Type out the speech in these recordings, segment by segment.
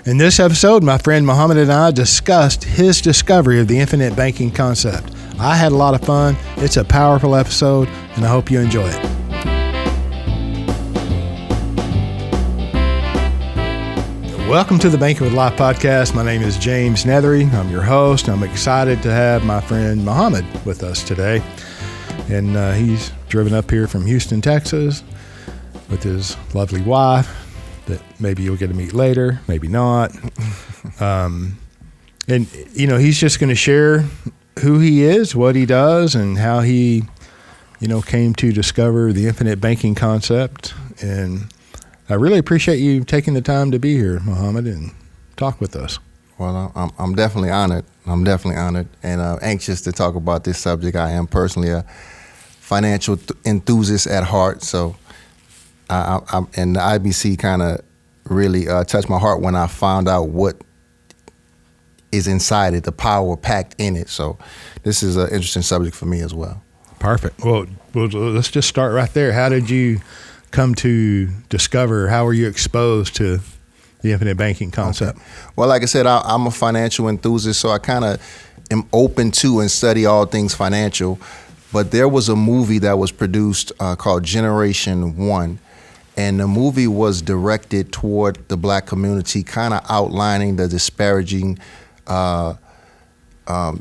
In this episode, my friend Muhammad and I discussed his discovery of the infinite banking concept. I had a lot of fun. It's a powerful episode, and I hope you enjoy it. Welcome to the Banking with Life podcast. My name is James Neathery. I'm your host. I'm excited to have my friend Muhammad with us today. And he's driven up here from Houston, Texas with his lovely wife that maybe you'll get to meet later, maybe not. And, you know, he's just going to share who he is, what he does, and how he, you know, came to discover the infinite banking concept. And I really appreciate you taking the time to be here, Muhammad, and talk with us. Well, I'm definitely honored. I'm definitely honored and anxious to talk about this subject. I am personally a financial enthusiast at heart, so and the IBC kind of really touched my heart when I found out what is inside it, the power packed in it. So this is an interesting subject for me as well. Perfect. Well, let's just start right there. How did you come to discover, how were you exposed to the infinite banking concept? Okay. Well, like I said, I'm a financial enthusiast, so I kind of am open to and study all things financial. But there was a movie that was produced called Generation One. And the movie was directed toward the black community, kind of outlining the disparaging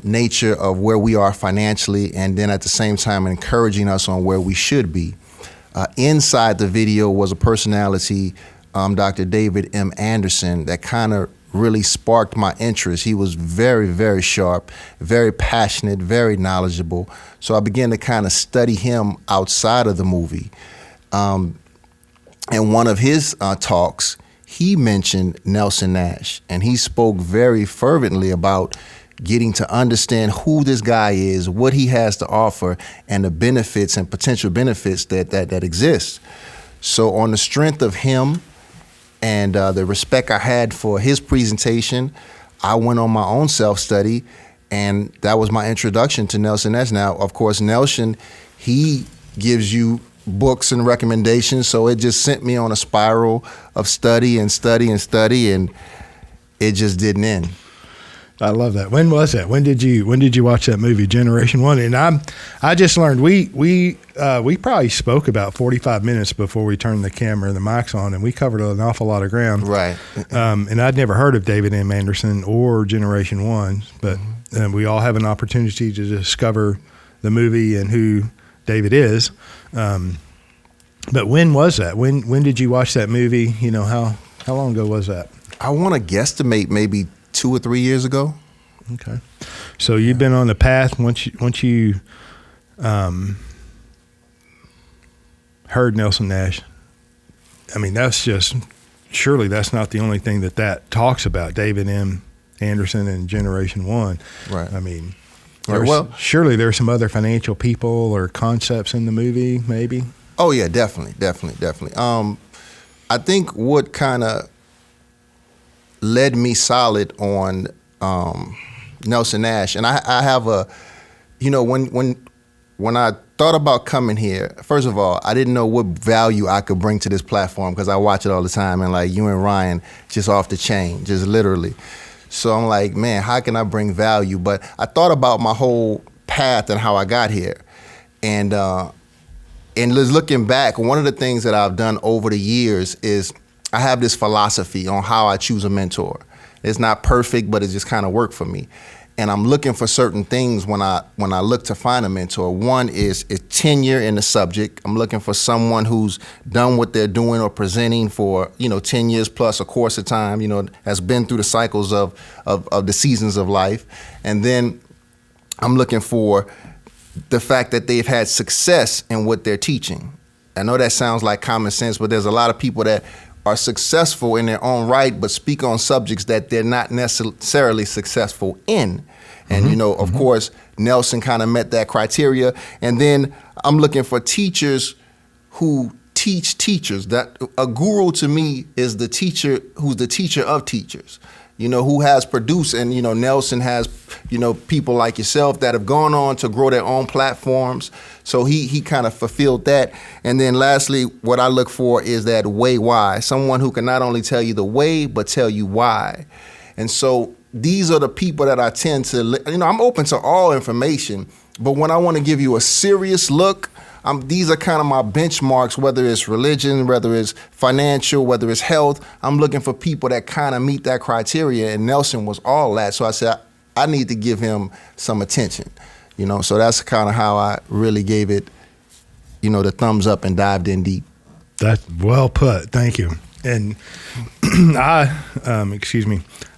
nature of where we are financially, and then at the same time encouraging us on where we should be. Inside the video was a personality, Dr. David M. Anderson, that kind of really sparked my interest. He was very, very sharp, very passionate, very knowledgeable. So I began to kind of study him outside of the movie. In one of his talks, he mentioned Nelson Nash, and he spoke very fervently about getting to understand who this guy is, what he has to offer, and the benefits and potential benefits that exist. So on the strength of him and the respect I had for his presentation, I went on my own self-study, and that was my introduction to Nelson Nash. Now, of course, Nelson, he gives you books and recommendations, so it just sent me on a spiral of study, and it just didn't end. I love that. When was that? When did you watch that movie, Generation One? And I just learned we probably spoke about 45 minutes before we turned the camera and the mics on, and we covered an awful lot of ground. Right. And I'd never heard of David M. Anderson or Generation One, but we all have an opportunity to discover the movie and who David is. But when was that? When did you watch that movie? You know, how long ago was that? I want to guesstimate maybe 2 or 3 years ago. Okay. So you've been on the path once you heard Nelson Nash. I mean, surely that's not the only thing that talks about, David M. Anderson and Generation One. Right. I mean, surely there's some other financial people or concepts in the movie, maybe? Oh, yeah, definitely. I think what kind of led me solid on Nelson Nash, and I have when I thought about coming here, first of all, I didn't know what value I could bring to this platform because I watch it all the time, and like you and Ryan, just off the chain, just literally. So I'm like, man, how can I bring value? But I thought about my whole path and how I got here. And looking back, one of the things that I've done over the years is I have this philosophy on how I choose a mentor. It's not perfect, but it just kind of worked for me. And I'm looking for certain things when I look to find a mentor. One is tenure in the subject. I'm looking for someone who's done what they're doing or presenting for 10 years plus a course of time. Has been through the cycles of the seasons of life. And then I'm looking for the fact that they've had success in what they're teaching. I know that sounds like common sense, but there's a lot of people that are successful in their own right, but speak on subjects that they're not necessarily successful in. And, of course, Nelson kind of met that criteria. And then I'm looking for teachers who teach teachers. That a guru to me is the teacher who's the teacher of teachers. who has produced, and, Nelson has, people like yourself that have gone on to grow their own platforms. So he kind of fulfilled that. And then lastly, what I look for is that way why, someone who can not only tell you the way, but tell you why. And so these are the people that I tend to, I'm open to all information, but when I want to give you a serious look, these are kind of my benchmarks, whether it's religion, whether it's financial, whether it's health. I'm looking for people that kind of meet that criteria, and Nelson was all that. So I said, I need to give him some attention, So that's kind of how I really gave it, the thumbs up and dived in deep. That's well put. Thank you. And I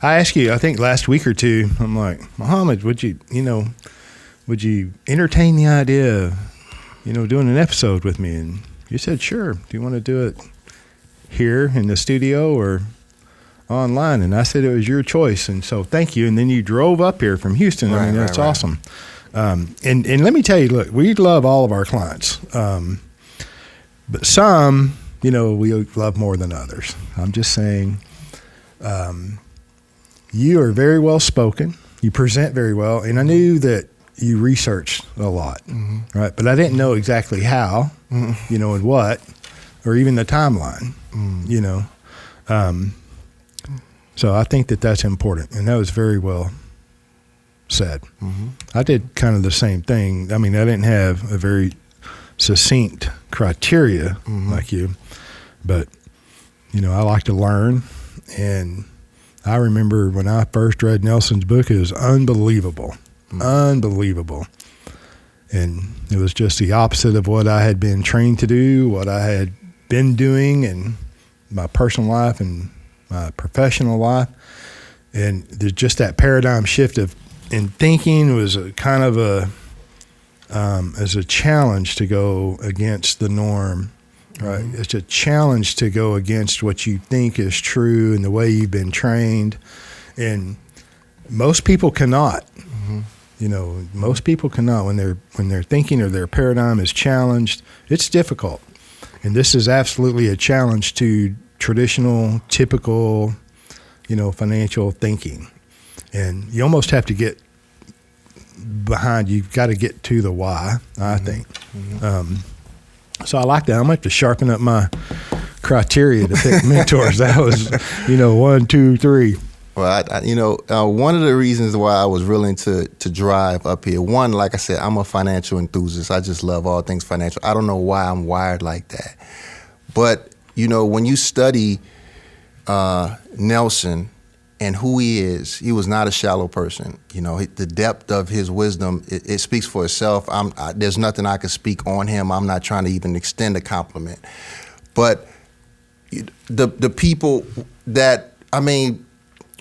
asked you, I think last week or two, I'm like, Muhammad, would you entertain the idea of, doing an episode with me? And you said, sure. Do you want to do it here in the studio or online? And I said it was your choice. And so thank you. And then you drove up here from Houston. Right, that's awesome. And let me tell you, look, we love all of our clients. But some, we love more than others. I'm just saying, you are very well spoken. You present very well. And I knew that you researched a lot, right? But I didn't know exactly how, and what, or even the timeline, So I think that that's important. And that was very well said. I did kind of the same thing. I mean, I didn't have a very succinct criteria like you, but, I like to learn. And I remember when I first read Nelson's book, it was unbelievable. Unbelievable. And it was just the opposite of what I had been trained to do, what I had been doing in my personal life and my professional life. And there's just that paradigm shift in thinking was a kind of as a challenge to go against the norm, right? It's a challenge to go against what you think is true and the way you've been trained. And most people cannot. Most people cannot when they're thinking or their paradigm is challenged. It's difficult, and this is absolutely a challenge to traditional, typical, financial thinking. And you almost have to get behind. You've got to get to the why. I think. So I like that. I'm gonna have to sharpen up my criteria to pick mentors. That was, 1, 2, 3. Well, one of the reasons why I was willing to drive up here, one, like I said, I'm a financial enthusiast. I just love all things financial. I don't know why I'm wired like that. But, when you study Nelson and who he was not a shallow person. The depth of his wisdom, it speaks for itself. There's nothing I can speak on him. I'm not trying to even extend a compliment. But the people that,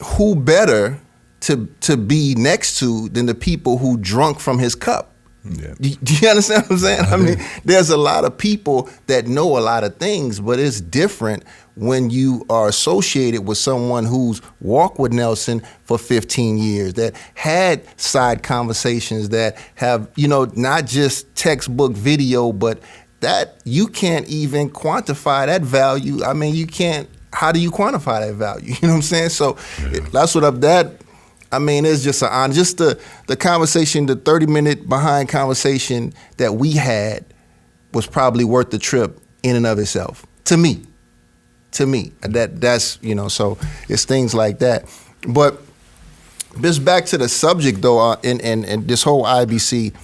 who better to be next to than the people who drunk from his cup? Yeah. Do you understand what I'm saying? There's a lot of people that know a lot of things, but it's different when you are associated with someone who's walked with Nelson for 15 years, that had side conversations, that have, not just textbook video, but that you can't even quantify that value. You can't. How do you quantify that value? You know what I'm saying? So that's what it's just an honor. Just the conversation, the 30-minute behind conversation that we had was probably worth the trip in and of itself. To me. That's, so it's things like that. But just back to the subject though, and this whole IBC,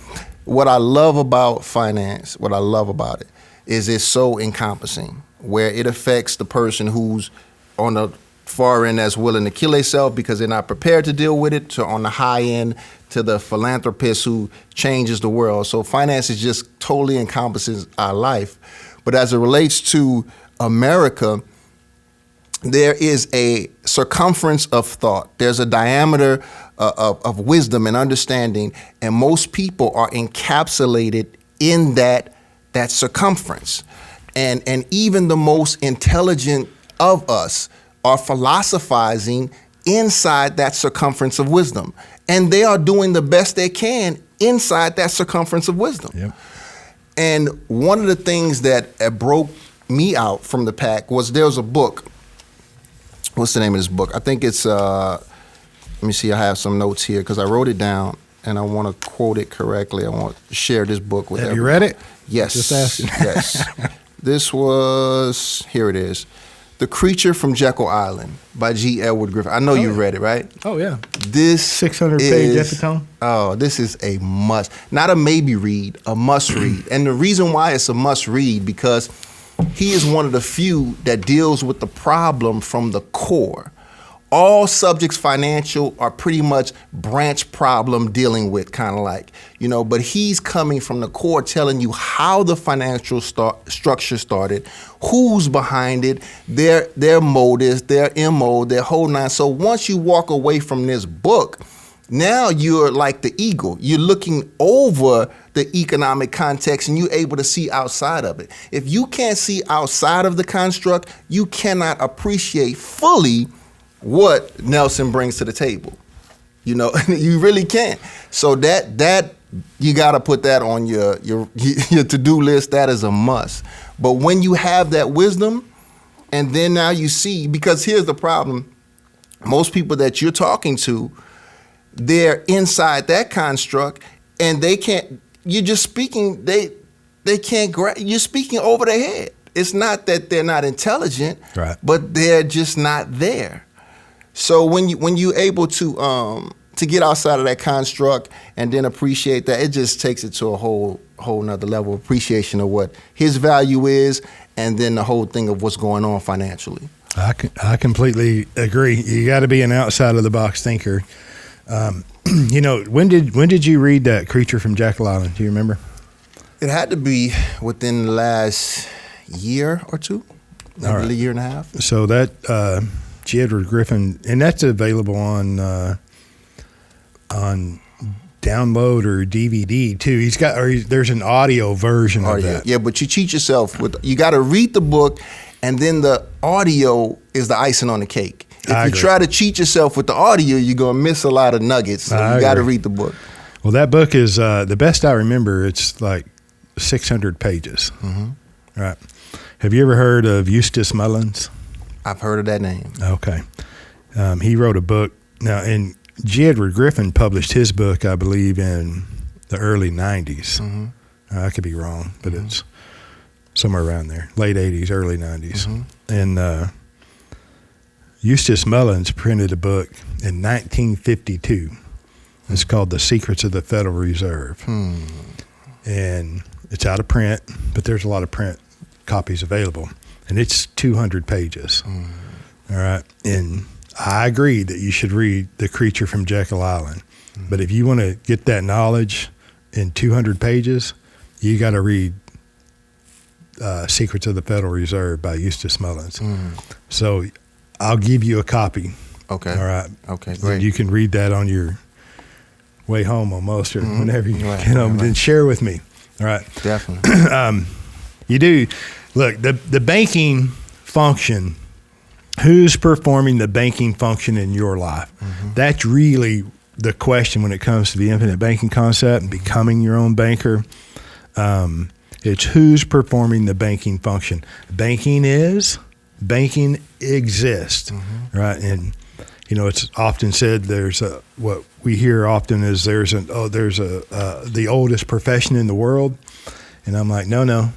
what I love about finance, what I love about it is it's so encompassing, where it affects the person who's on the far end that's willing to kill themselves because they're not prepared to deal with it, to on the high end, to the philanthropist who changes the world. So finance is just totally encompasses our life. But as it relates to America, there is a circumference of thought. There's a diameter of wisdom and understanding, and most people are encapsulated in that circumference. And even the most intelligent of us are philosophizing inside that circumference of wisdom. And they are doing the best they can inside that circumference of wisdom. Yep. And one of the things that broke me out from the pack was there was a book what's the name of this book? I think it's, let me see, I have some notes here because I wrote it down and I want to quote it correctly. I want to share this book with everyone. Have you read it? Yes. Just asking. Yes. This was, here it is. The Creature from Jekyll Island by G. Edward Griffin. I know you read it, right? Oh, yeah. This 600-page epitome. Oh, this is a must. Not a maybe read, a must read. And the reason why it's a must read, because he is one of the few that deals with the problem from the core. All subjects financial are pretty much branch problem dealing with, kind of like, but he's coming from the core telling you how the financial structure started, who's behind it, their motives, their MO, their whole nine. So once you walk away from this book, now you're like the eagle. You're looking over the economic context and you're able to see outside of it. If you can't see outside of the construct, you cannot appreciate fully what Nelson brings to the table. You really can't. So that you got to put that on your to-do list. That is a must. But when you have that wisdom, and then now you see, because here's the problem, most people that you're talking to, they're inside that construct and they can't, you're just speaking, they can't, you're speaking over their head. It's not that they're not intelligent, right, but they're just not there. So when you're able to get outside of that construct and then appreciate that, it just takes it to a whole nother level of appreciation of what his value is, and then the whole thing of what's going on financially. I completely agree. You got to be an outside of the box thinker. When did you read that Creature from Jekyll Island? Do you remember? It had to be within the last year or two, maybe a year and a half. So that. G. Edward Griffin, and that's available on download or DVD too. There's an audio version of that. Yeah, but you cheat yourself you got to read the book, and then the audio is the icing on the cake. If you try to cheat yourself with the audio, you're gonna miss a lot of nuggets. So you got to read the book. Well, that book is the best I remember. It's like 600 pages. Mm-hmm. Right. Have you ever heard of Eustace Mullins? I've heard of that name. Okay. He wrote a book. Now, and G. Edward Griffin published his book, I believe, in the early 90s. Mm-hmm. I could be wrong, but it's somewhere around there, late 80s, early 90s. Mm-hmm. And Eustace Mullins printed a book in 1952. It's called The Secrets of the Federal Reserve. And it's out of print, but there's a lot of print copies available. And it's 200 pages. All right. And I agree that you should read The Creature from Jekyll Island. But if you want to get that knowledge in 200 pages, you got to read Secrets of the Federal Reserve by Eustace Mullins. So I'll give you a copy. Okay. All right. Okay, great. And you can read that on your way home almost, or whenever you get home. Then share with me. All right. Definitely. You do. Look, the banking function, who's performing the banking function in your life? That's really the question when it comes to the infinite banking concept and becoming your own banker. It's who's performing the banking function. Banking exists, right? And it's often said what we hear often is there's the oldest profession in the world, and I'm like, no.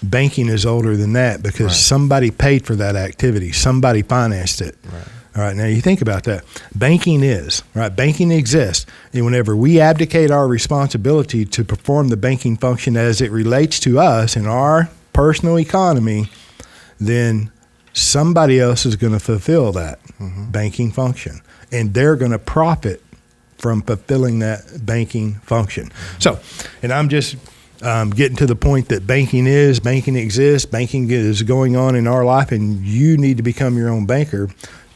Banking is older than that because somebody paid for that activity. Somebody financed it. Right. All right. Now you think about that. Banking exists. And whenever we abdicate our responsibility to perform the banking function as it relates to us in our personal economy, then somebody else is going to fulfill that banking function. And they're going to profit from fulfilling that banking function. So, and I'm just getting to the point that banking exists, banking is going on in our life, and you need to become your own banker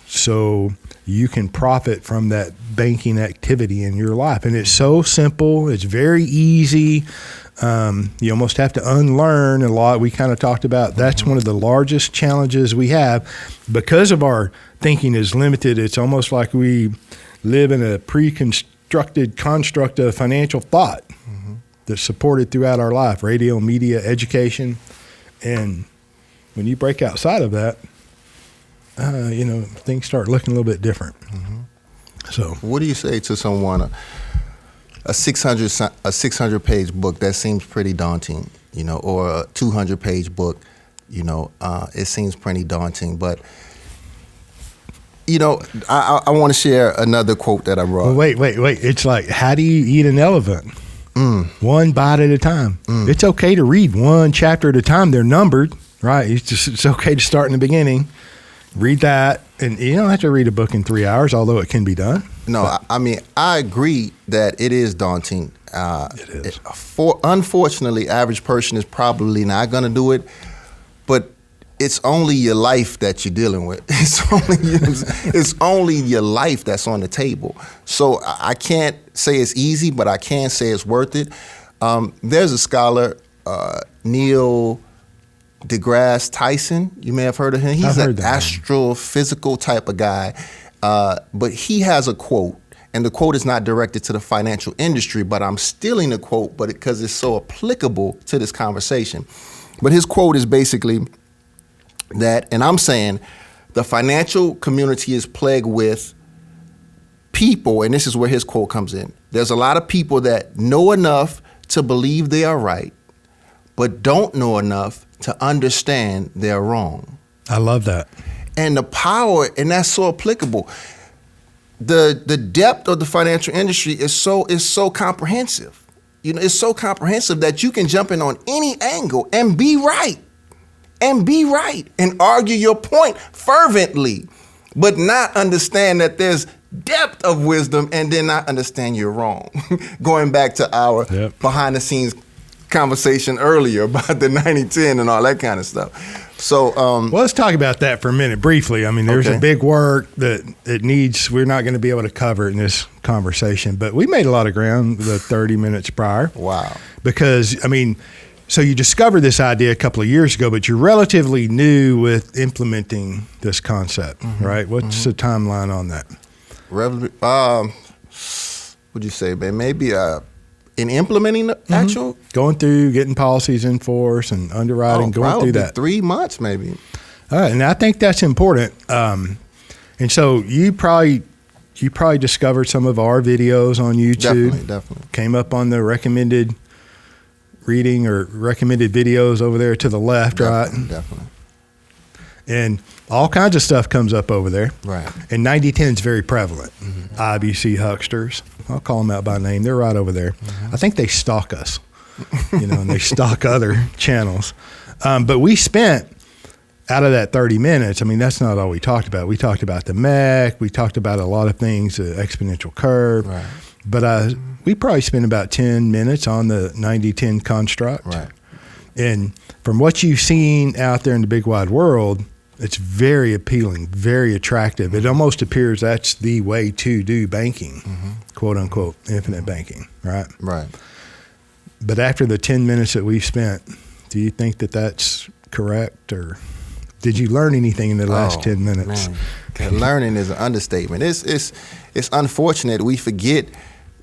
so you can profit from that banking activity in your life. And it's so simple. It's very easy. You almost have to unlearn a lot. We kind of talked about that's one of the largest challenges we have because of our thinking is limited. It's almost like we live in a pre-constructed construct of financial thought that's supported throughout our life, radio, media, education. And when you break outside of that, things start looking a little bit different. So, what do you say to someone, a 600 page book that seems pretty daunting, or a 200 page book, it seems pretty daunting, but I want to share another quote that I wrote. Well, wait. It's like, how do you eat an elephant? One bite at a time. It's okay to read one chapter at a time. They're numbered, right? It's okay to start in the beginning, read that, and you don't have to read a book in 3 hours, although it can be done. No, I agree that it is daunting. It is. Unfortunately, average person is probably not going to do it, but it's only your life that you're dealing with. It's only your life that's on the table. So I can't say it's easy, but I can say it's worth it. There's a scholar, Neil deGrasse Tyson. You may have heard of him. He's an astrophysical type of guy. But he has a quote, and the quote is not directed to the financial industry, but I'm stealing the quote because it's so applicable to this conversation. But his quote is basically that, and I'm saying, the financial community is plagued with people, and this is where his quote comes in. There's a lot of people that know enough to believe they are right, but don't know enough to understand they're wrong. I love that. And the power, and that's so applicable. The depth of the financial industry is so comprehensive. It's so comprehensive that you can jump in on any angle and be right. And argue your point fervently, but not understand that there's depth of wisdom and then not understand you're wrong. Going back to our behind the scenes conversation earlier about the 90-10 and all that kind of stuff. So, well, let's talk about that for a minute briefly. There's a big work that we're not going to be able to cover in this conversation, but we made a lot of ground the 30 minutes prior. Wow. Because, so you discovered this idea a couple of years ago, but you're relatively new with implementing this concept, right? What's the timeline on that? What'd you say, man? Maybe in implementing the actual? Going through, getting policies in force and underwriting, going through that. 3 months, maybe. All right, and I think that's important. And so you probably discovered some of our videos on YouTube. Definitely. Came up on the recommended reading or recommended videos over there to the left, right? Definitely. And all kinds of stuff comes up over there. Right. And 90-10 is very prevalent. IBC hucksters, I'll call them out by name. They're right over there. I think they stalk us, and they stalk other channels. But we spent, out of that 30 minutes, that's not all we talked about. We talked about the MEC. We talked about a lot of things, the exponential curve. Right. But we probably spent about 10 minutes on the 90-10 construct. Right. And from what you've seen out there in the big wide world, it's very appealing, very attractive. It almost appears that's the way to do banking, quote unquote, infinite banking, right? Right. But after the 10 minutes that we've spent, do you think that that's correct, or did you learn anything in the last 10 minutes? Man. Learning is an understatement. It's unfortunate we forget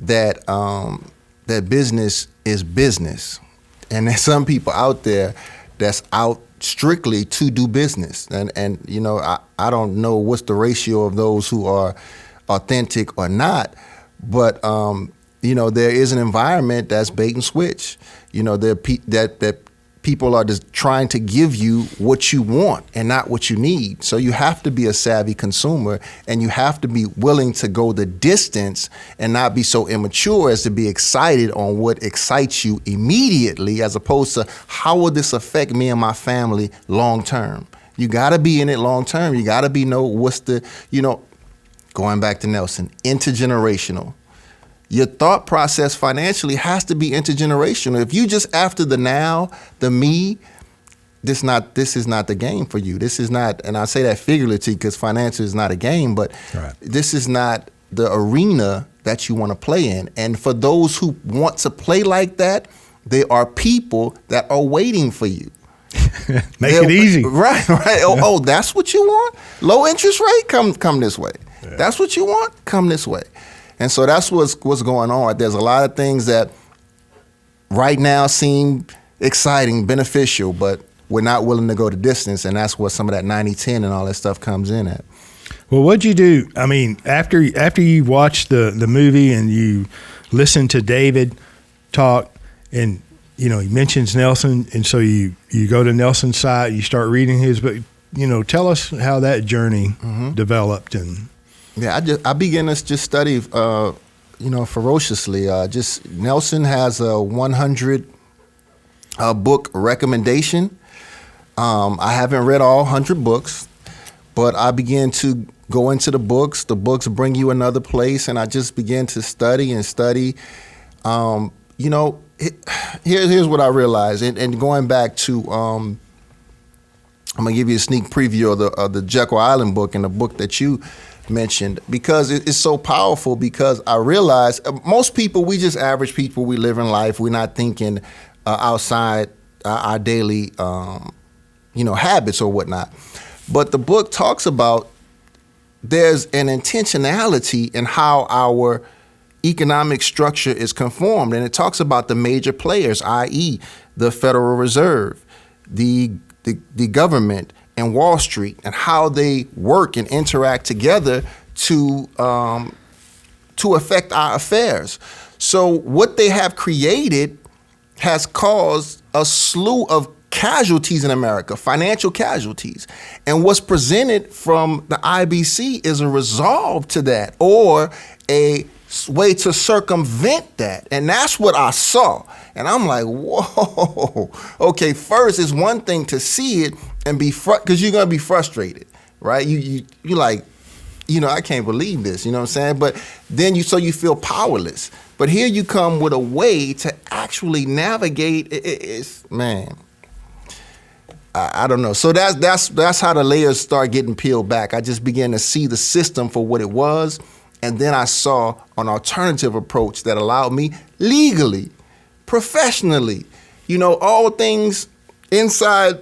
that that business is business, and there's some people out there that's out strictly to do business, and I don't know what's the ratio of those who are authentic or not, but there is an environment that's bait and switch. That people are just trying to give you what you want and not what you need. So you have to be a savvy consumer, and you have to be willing to go the distance and not be so immature as to be excited on what excites you immediately, as opposed to how will this affect me and my family long term. You got to be in it long term. You got to what's the, going back to Nelson, intergenerational. Your thought process financially has to be intergenerational. If you just after the now, the me, this is not the game for you. This is not, and I say that figuratively because financial is not a game, but this is not the arena that you want to play in. And for those who want to play like that, there are people that are waiting for you. Make it easy. Right. Oh, that's what you want? Low interest rate? Come this way. Yeah. That's what you want? Come this way. And so that's what's going on. There's a lot of things that right now seem exciting, beneficial, but we're not willing to go the distance, and that's where some of that 90-10 and all that stuff comes in at. Well, what'd you do? I mean, after you watched the movie and you listened to David talk, and he mentions Nelson, and so you go to Nelson's site, you start reading his book. Tell us how that journey developed. And I began to just study, ferociously. Just Nelson has a 100 book recommendation. I haven't read all 100 books, but I began to go into the books. The books bring you another place, and I just began to study and study. Here's what I realized, and going back to, I'm gonna give you a sneak preview of the Jekyll Island book and the book that you mentioned, because it's so powerful. Because I realized most people, we just average people, we live in life, we're not thinking outside our daily, habits or whatnot. But the book talks about there's an intentionality in how our economic structure is conformed, and it talks about the major players, i.e., the Federal Reserve, the government, and Wall Street, and how they work and interact together to affect our affairs. So what they have created has caused a slew of casualties in America, financial casualties. And what's presented from the IBC is a resolve to that, or a way to circumvent that. And that's what I saw. And I'm like, whoa. Okay, first, it's one thing to see it and be because you're going to be frustrated, right? You're like, I can't believe this, you know what I'm saying? But then you feel powerless. But here you come with a way to actually navigate. I don't know. So that's how the layers start getting peeled back. I just began to see the system for what it was. And then I saw an alternative approach that allowed me legally, professionally, all things inside.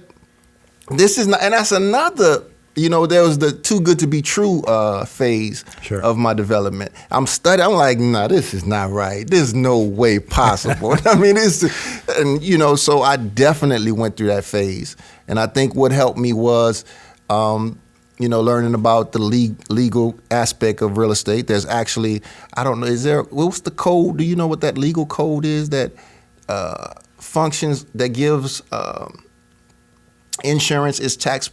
This is not, and that's another, there was the too good to be true phase of my development. I'm studying, I'm like, nah, this is not right. There's no way possible. I mean, so I definitely went through that phase. And I think what helped me was, learning about the legal aspect of real estate. There's actually, I don't know, what's the code? Do you know what that legal code is that functions, that gives insurance its tax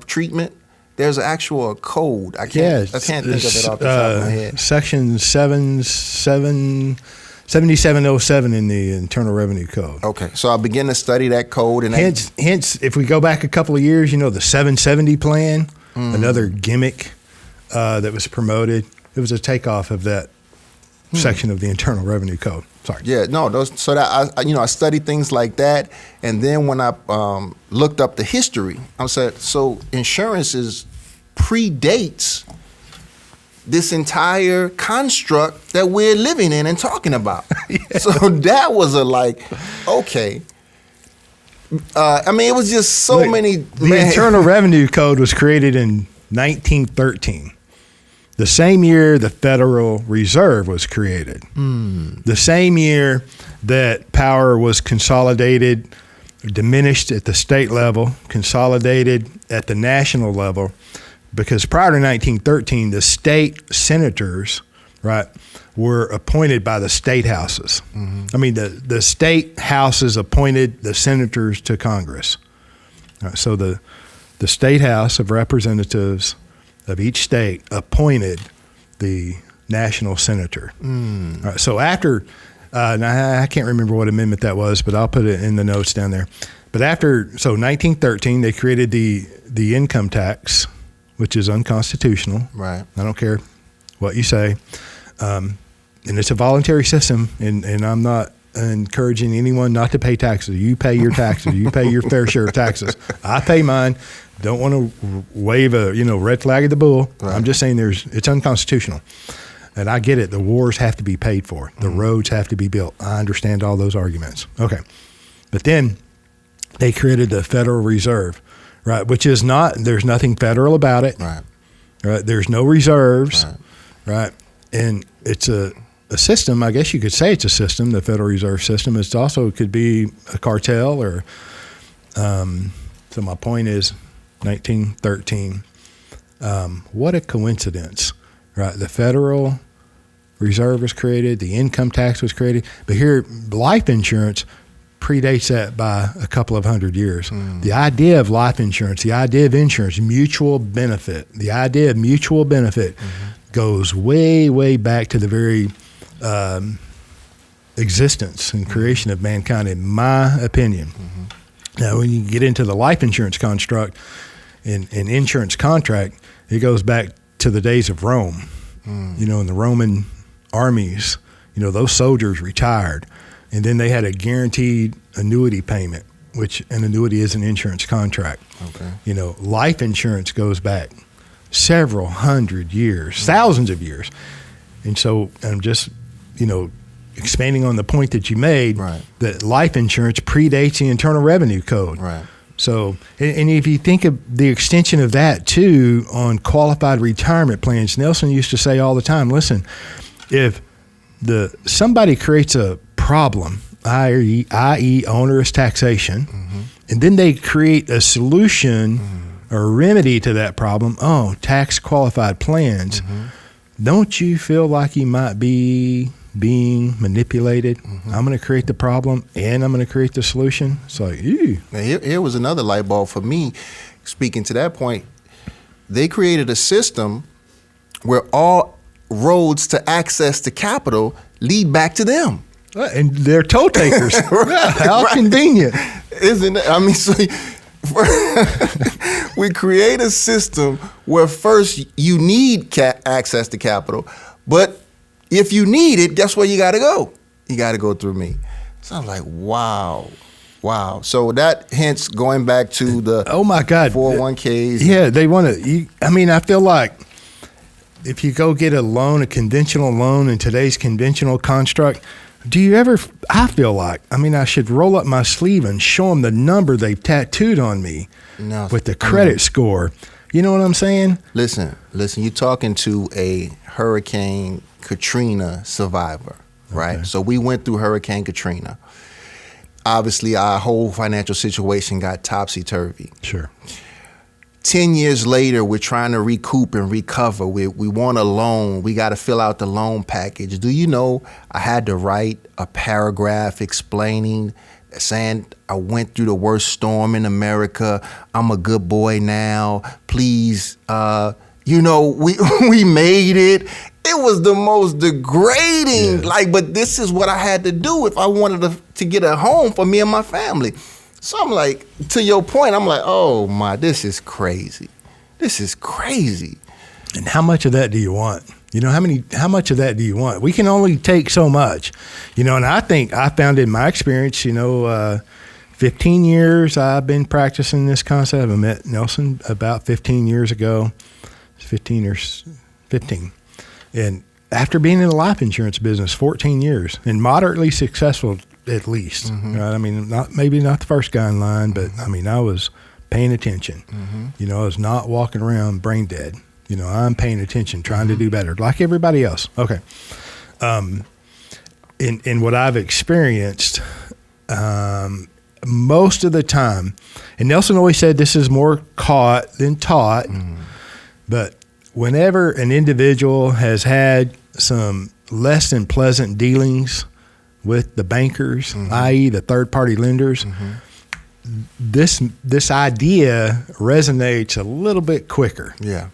treatment? There's an actual code. I can't think of it off the top of my head. Section 7707 in the Internal Revenue Code. Okay, so I began to study that code, and hence, if we go back a couple of years, the 770 plan, another gimmick that was promoted. It was a takeoff of that section of the Internal Revenue Code. Sorry. Yeah, no. So that I studied things like that, and then when I looked up the history, I said, so insurance predates this entire construct that we're living in and talking about. Yeah. So that was okay. It was just so many. The Internal Revenue Code was created in 1913. The same year the Federal Reserve was created. The same year that power was consolidated, diminished at the state level, consolidated at the national level. Because prior to 1913, the state senators, right, were appointed by the state houses. I mean, the state houses appointed the senators to Congress. So the state house of representatives of each state appointed the national senator. So after, now I can't remember what amendment that was, but I'll put it in the notes down there. But 1913, they created the income tax, which is unconstitutional. Right. I don't care what you say. And it's a voluntary system, and I'm not encouraging anyone not to pay taxes. You pay your taxes. You pay your fair share of taxes. I pay mine. Don't want to wave a red flag of the bull. Right. I'm just saying it's unconstitutional. And I get it. The wars have to be paid for. The roads have to be built. I understand all those arguments. Okay. But then they created the Federal Reserve. Right, which is there's nothing federal about it. Right. Right. There's no reserves. Right. And it's a system, I guess you could say it's a system, the Federal Reserve System. It also could be a cartel or So my point is 1913. What a coincidence, right? The Federal Reserve was created, the income tax was created, but here life insurance predates that by a couple of hundred years. The idea of life insurance, the idea of insurance, mutual benefit, the idea of mutual benefit goes way, way back to the very existence and creation of mankind, in my opinion. Now, when you get into the life insurance construct and insurance contract, it goes back to the days of Rome. In the Roman armies, those soldiers retired, and then they had a guaranteed annuity payment, which an annuity is an insurance contract. Okay. Life insurance goes back several hundred years, thousands of years. And so I'm just, expanding on the point that you made, right, that life insurance predates the Internal Revenue Code. Right. So, and if you think of the extension of that too on qualified retirement plans, Nelson used to say all the time, listen, if somebody creates a problem, i.e. onerous taxation, and then they create a solution or remedy to that problem, tax qualified plans, don't you feel like you might be being manipulated? I'm going to create the problem and I'm going to create the solution. It's like, ew. Now, here was another light bulb for me. Speaking to that point, they created a system where all roads to access to capital lead back to them. And they're toe takers. Right, how right. convenient. Isn't it? I mean, so we create a system where first you need access to capital, but if you need it, guess where you got to go? You got to go through me. So I'm like, wow. So that hence going back to the 401ks. Yeah, they want to. I feel like if you go get a loan, a conventional loan in today's conventional construct, I feel like, I should roll up my sleeve and show them the number they've tattooed on me with the credit score. You know what I'm saying? Listen, you're talking to a Hurricane Katrina survivor, right? So we went through Hurricane Katrina. Obviously, our whole financial situation got topsy-turvy. Sure. 10 years later, we're trying to recoup and recover. We want a loan. We got to fill out the loan package. Do you know I had to write a paragraph explaining, saying I went through the worst storm in America. I'm a good boy now. Please, we made it. It was the most degrading, but this is what I had to do if I wanted to get a home for me and my family. So I'm like, to your point, I'm like, oh my, this is crazy. This is crazy. And how much of that do you want? How much of that do you want? We can only take so much, and I think I found in my experience, 15 years I've been practicing this concept. I met Nelson about 15 years ago, 15. And after being in the life insurance business 14 years and moderately successful at least, right? Maybe not the first guy in line, but I was paying attention. I was not walking around brain dead. I'm paying attention, trying to do better, like everybody else. Okay. In what I've experienced, most of the time, and Nelson always said this is more caught than taught, but whenever an individual has had some less than pleasant dealings with the bankers, i.e. the third-party lenders, this idea resonates a little bit quicker. Yeah.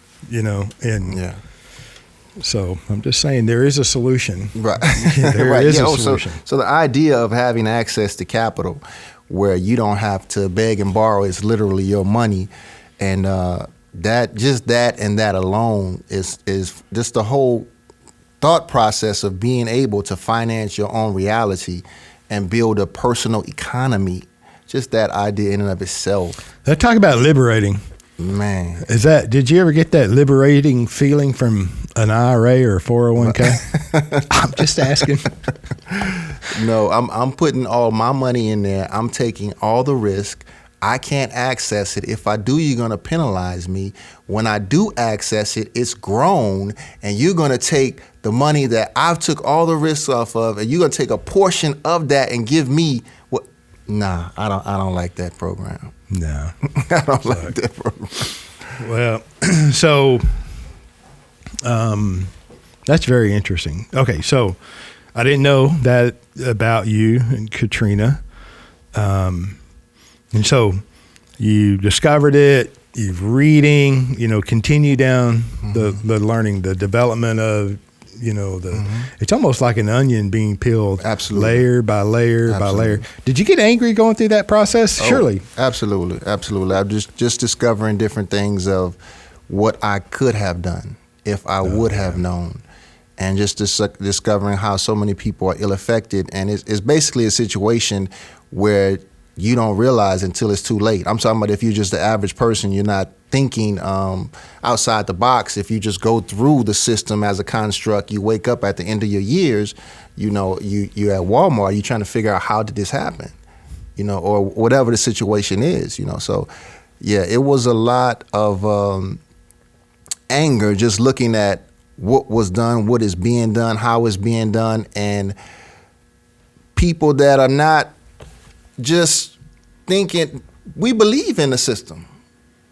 So I'm just saying there is a solution. Right. There is a solution. So the idea of having access to capital where you don't have to beg and borrow, is literally your money, and that alone is just the whole thought process of being able to finance your own reality and build a personal economy. Just that idea in and of itself. Let's talk about liberating. Man. Did you ever get that liberating feeling from an IRA or a 401k? I'm just asking. No, I'm putting all my money in there. I'm taking all the risk. I can't access it. If I do, you're going to penalize me. When I do access it, it's grown, and you're going to take the money that I've took all the risks off of, and you're going to take a portion of that and give me what Nah, I don't like that program. No. I don't like that program. Well, so that's very interesting. Okay, so I didn't know that about you and Katrina. And so you discovered it, you're reading, continue down the learning, the development of, it's almost like an onion being peeled. Absolutely. Layer by layer by layer. Did you get angry going through that process? Oh, surely. Absolutely. I'm just discovering different things of what I could have done if I would have known. And just discovering how so many people are ill-affected. And it's basically a situation where you don't realize until it's too late. I'm talking about if you're just the average person, you're not thinking outside the box. If you just go through the system as a construct, you wake up at the end of your years, you're at Walmart, you're trying to figure out how did this happen, or whatever the situation is, So, yeah, it was a lot of anger just looking at what was done, what is being done, how it's being done, and people that are not just thinking, we believe in the system.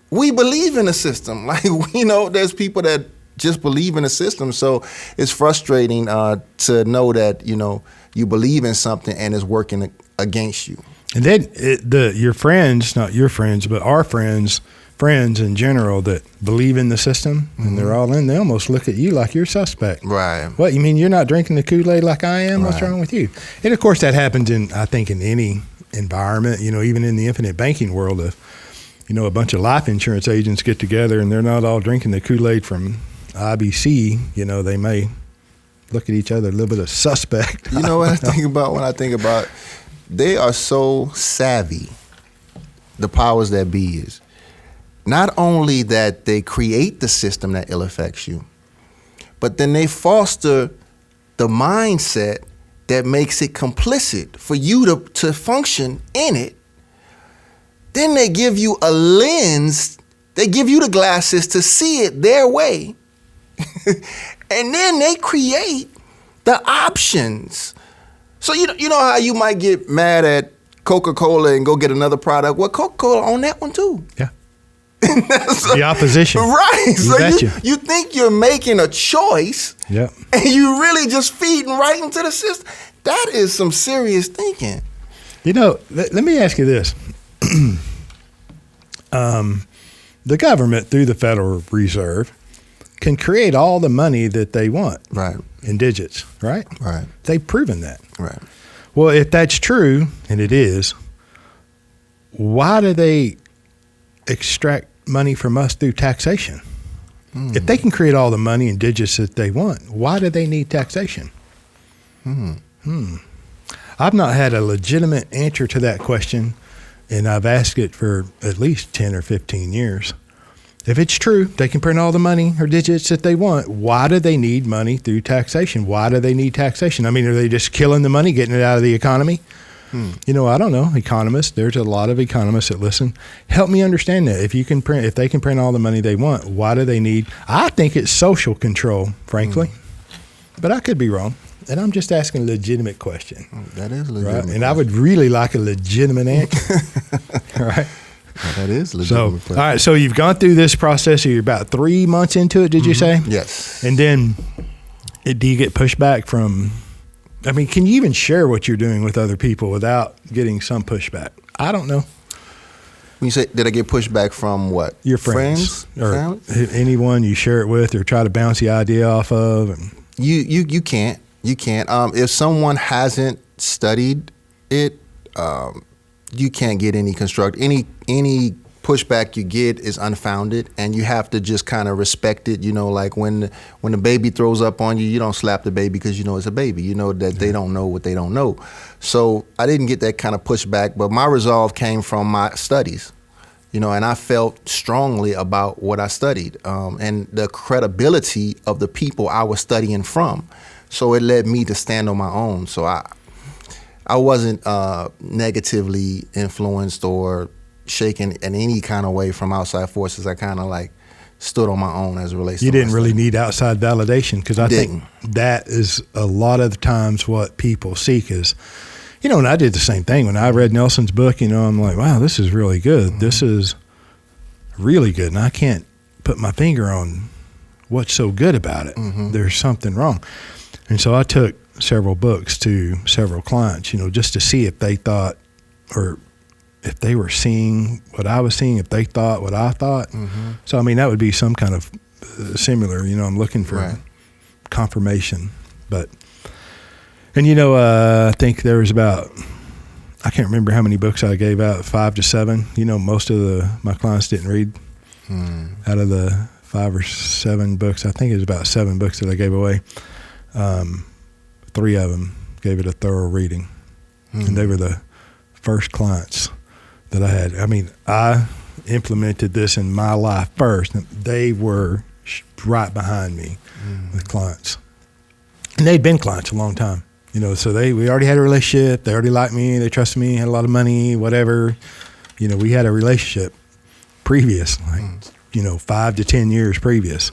We believe in the system. Like, there's people that just believe in the system. So it's frustrating to know that, you believe in something and it's working against you. And then your friends, not your friends, but our friends in general that believe in the system and they're all in, they almost look at you like you're suspect. Right. What, you mean you're not drinking the Kool-Aid like I am? Right. What's wrong with you? And of course that happens in any environment, even in the infinite banking world. A bunch of life insurance agents get together and they're not all drinking the Kool-Aid from IBC, they may look at each other a little bit of suspect. You know what I think about when I think about, they are so savvy, the powers that be is. Not only that they create the system that ill affects you, but then they foster the mindset that makes it complicit for you to function in it. Then they give you a lens, they give you the glasses to see it their way. And then they create the options. So you know how you might get mad at Coca-Cola and go get another product? Well, Coca-Cola on that one too. Yeah. The opposition. Right. So you think you're making a choice, yep, and you really just feeding right into the system. That is some serious thinking. Let me ask you this. The government, through the Federal Reserve, can create all the money that they want. Right. In digits, right? Right. They've proven that. Right. Well, if that's true, and it is, why do they extract money from us through taxation? If they can create all the money in digits that they want, why do they need taxation? I've not had a legitimate answer to that question, and I've asked it for at least 10 or 15 years. If it's true, they can print all the money or digits that they want. Why do they need money through taxation? Why do they need taxation? I mean, are they just killing the money, getting it out of the economy? I don't know. Economists, there's a lot of economists that listen. Help me understand that. If they can print all the money they want, why do they need? I think it's social control, frankly, but I could be wrong. And I'm just asking a legitimate question. That is legitimate. Right? And I would really like a legitimate answer. All right. Well, that is legitimate. So, all right. So you've gone through this process. You're about 3 months into it, did you say? Yes. And then do you get pushback from, can you even share what you're doing with other people without getting some pushback? I don't know. When you say, did I get pushback from what? Your friends or family? Anyone you share it with or try to bounce the idea off of? And You can't. You can't. If someone hasn't studied it, you can't get any any pushback you get is unfounded, and you have to just kind of respect it. Like when the baby throws up on you, you don't slap the baby because it's a baby. You know that they don't know what they don't know. So I didn't get that kind of pushback, but my resolve came from my studies. And I felt strongly about what I studied and the credibility of the people I was studying from. So it led me to stand on my own. So I wasn't negatively influenced or shaken in any kind of way from outside forces. I kind of stood on my own as it relates to You didn't really need outside validation, because I think Didn't. that is a lot of the times what people seek is, And I did the same thing. When I read Nelson's book, I'm like, wow, this is really good. This is really good. And I can't put my finger on what's so good about it. There's something wrong. And so I took several books to several clients, just to see if they thought, or if they were seeing what I was seeing, if they thought what I thought. So, I mean, that would be some kind of similar, I'm looking for confirmation. And I think there was about, I can't remember how many books I gave out, 5 to 7. Most of my clients didn't read. Out of the 5 or 7 books, I think it was about 7 books that I gave away. 3 of them gave it a thorough reading. And they were the first clients that I had. I mean, I implemented this in my life first. They were right behind me with clients. And they'd been clients a long time. So we already had a relationship. They already liked me. They trusted me, had a lot of money, whatever. We had a relationship previous, 5 to 10 years previous.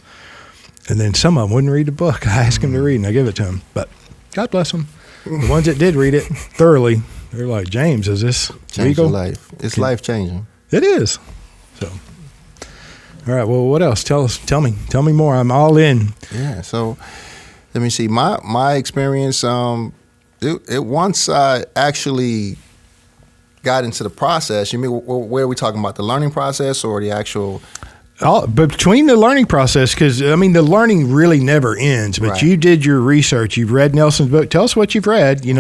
And then some of them wouldn't read the book. I asked them to read, and I give it to them. But God bless them. The ones that did read it thoroughly, they're like, James, is this Change legal? Life. It's life-changing. It is. So, all right, well, what else? Tell me more. I'm all in. Yeah, so let me see. My experience, it once I actually got into the process, you mean, where are we talking about, the learning process or the actual? Between the learning process, because, the learning really never ends. But You did your research. You've read Nelson's book. Tell us what you've read. You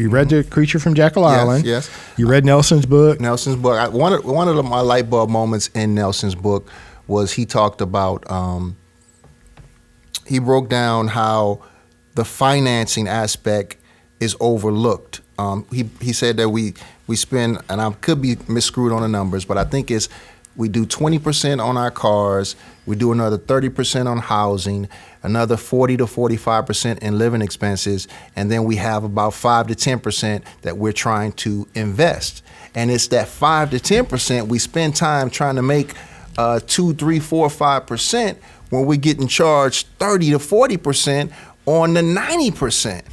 read The Creature from Jekyll Island. Yes. You read Nelson's book. One of my light bulb moments in Nelson's book was he talked about, he broke down how the financing aspect is overlooked. He said that we spend, and I could be misscrewed on the numbers, but I think we do 20% on our cars, we do another 30% on housing, another 40 to 45% in living expenses, and then we have about 5 to 10% that we're trying to invest. And it's that 5 to 10% we spend time trying to make 2, 3, 4, 5% when we're getting charged 30 to 40% on the 90%.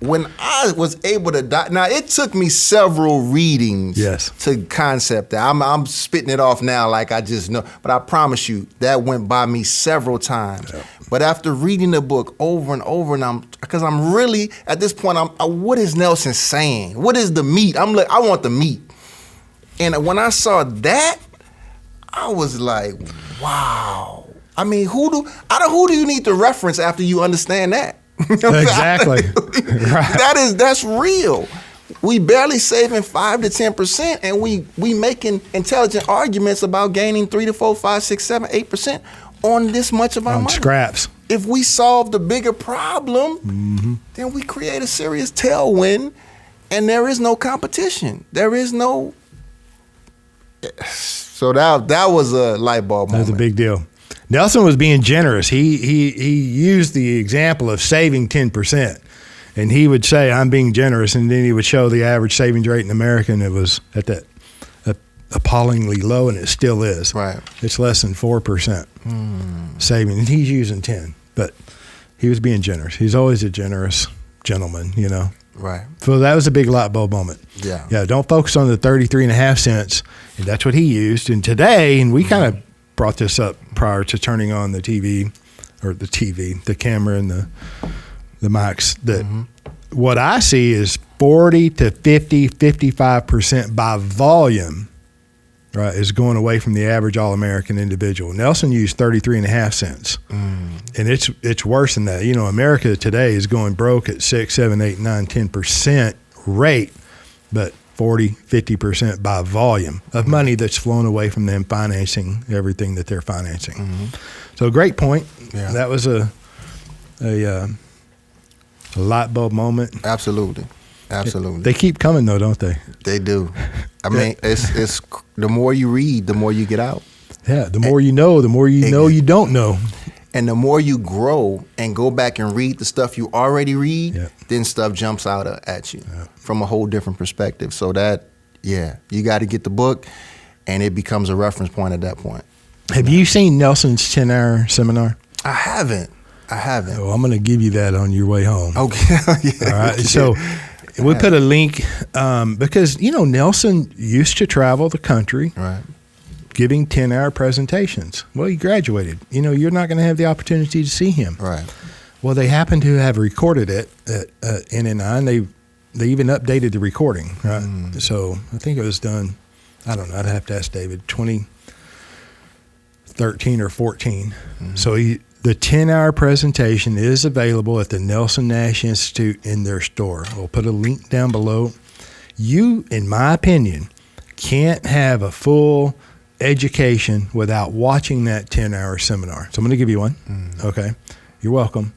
When I was able to now it took me several readings to concept that. I'm spitting it off now like I just know, but I promise you that went by me several times. Yep. But after reading the book over and over, and because I'm really at this point, what is Nelson saying? What is the meat? I want the meat. And when I saw that, I was like, wow. I mean, who do you need to reference after you understand that? Exactly. Right. That's real. We barely saving 5 to 10%, and we making intelligent arguments about gaining 3 to 4, 5, 6, 7, 8% on this much of our money. Scraps. If we solve the bigger problem, then we create a serious tailwind, and there is no competition. There is no. So that was a light bulb moment. That was a big deal. Nelson was being generous. He used the example of saving 10%, and he would say, "I'm being generous," and then he would show the average savings rate in America, and it was at that appallingly low, and it still is. Right. It's less than 4% saving, and he's using 10, but he was being generous. He's always a generous gentleman, Right. So that was a big light bulb moment. Yeah. Yeah. Don't focus on the 33.5 cents, and that's what he used. And today, and we kind of brought this up prior to turning on the camera and the mics, that what I see is 40 to 50, 55% by volume, right, is going away from the average all-American individual. Nelson used 33.5 cents. And it's worse than that. America today is going broke at 6, 7, 8, 9, 10% rate, but 40, 50% by volume of money that's flown away from them financing everything that they're financing. So great point. Yeah. That was a light bulb moment. Absolutely. They keep coming though, don't they? They do. I mean, it's the more you read, the more you get out. Yeah, the more you know, the more you know you don't know. And the more you grow and go back and read the stuff you already read, then stuff jumps out at you from a whole different perspective. So you got to get the book, and it becomes a reference point at that point. Have you seen Nelson's 10-hour seminar? I haven't. Oh, I'm going to give you that on your way home. Okay. All right. So We put a link because, Nelson used to travel the country giving 10-hour presentations. Well, he graduated. You're not going to have the opportunity to see him. Right. Well, they happen to have recorded it at NNI, and they even updated the recording, right? So I think it was done, I don't know, I'd have to ask David, 2013 or 14. So the 10-hour presentation is available at the Nelson Nash Institute in their store. We'll put a link down below. You, in my opinion, can't have a full education without watching that 10-hour seminar. So I'm going to give you one. Okay. You're welcome.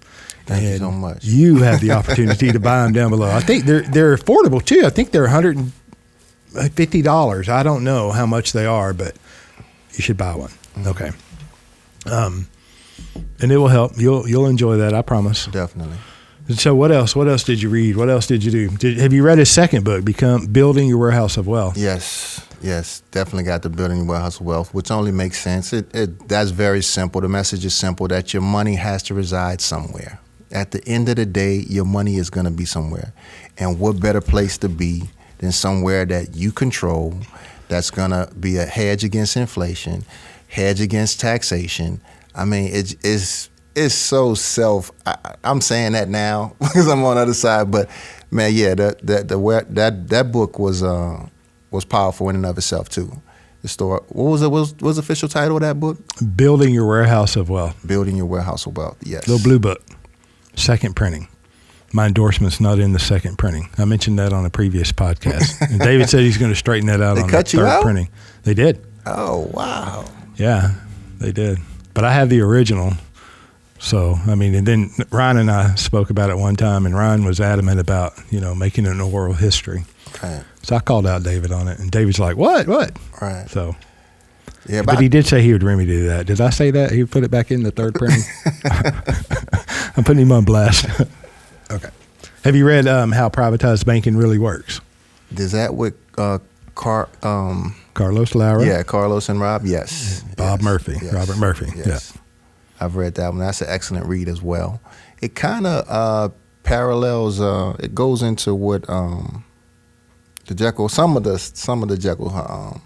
Thank you so much. You have the opportunity to buy them down below. I think they're affordable too. I think they're $150. I don't know how much they are, but you should buy one. Okay. And it will help. You'll enjoy that, I promise. Definitely. And so what else? What else did you read? What else did you do? Have you read his second book, Building Your Warehouse of Wealth? Yes, definitely got the Building Your Warehouse of Wealth, which only makes sense. That's very simple. The message is simple, that your money has to reside somewhere. At the end of the day, your money is going to be somewhere. And what better place to be than somewhere that you control, that's going to be a hedge against inflation, hedge against taxation. I mean, it's so I'm saying that now because I'm on the other side, but man, yeah, that book was powerful in and of itself too. The story. What was the official title of that book? Building Your Warehouse of Wealth. Building Your Warehouse of Wealth. Yes. Little blue book. Second printing. My endorsement's not in the second printing. I mentioned that on a previous podcast. And David said he's going to straighten that out on the third printing. They did. Oh, wow. Yeah, they did. But I have the original. So, I mean, and then Ryan and I spoke about it one time, and Ryan was adamant about, making an oral history. Right. So I called out David on it, and David's like, what? Right. So, yeah, but he did say he would remedy that. Did I say that? He would put it back in the third printing? I'm putting him on blast. Okay. Have you read How Privatized Banking Really Works? Is that with Carlos Lara? Yeah, Carlos and Rob, yes. Bob Murphy, yes. Robert Murphy, yes. Yeah. I've read that one. That's an excellent read as well. It kind of parallels, it goes into what the Jekyll, some of the Jekyll,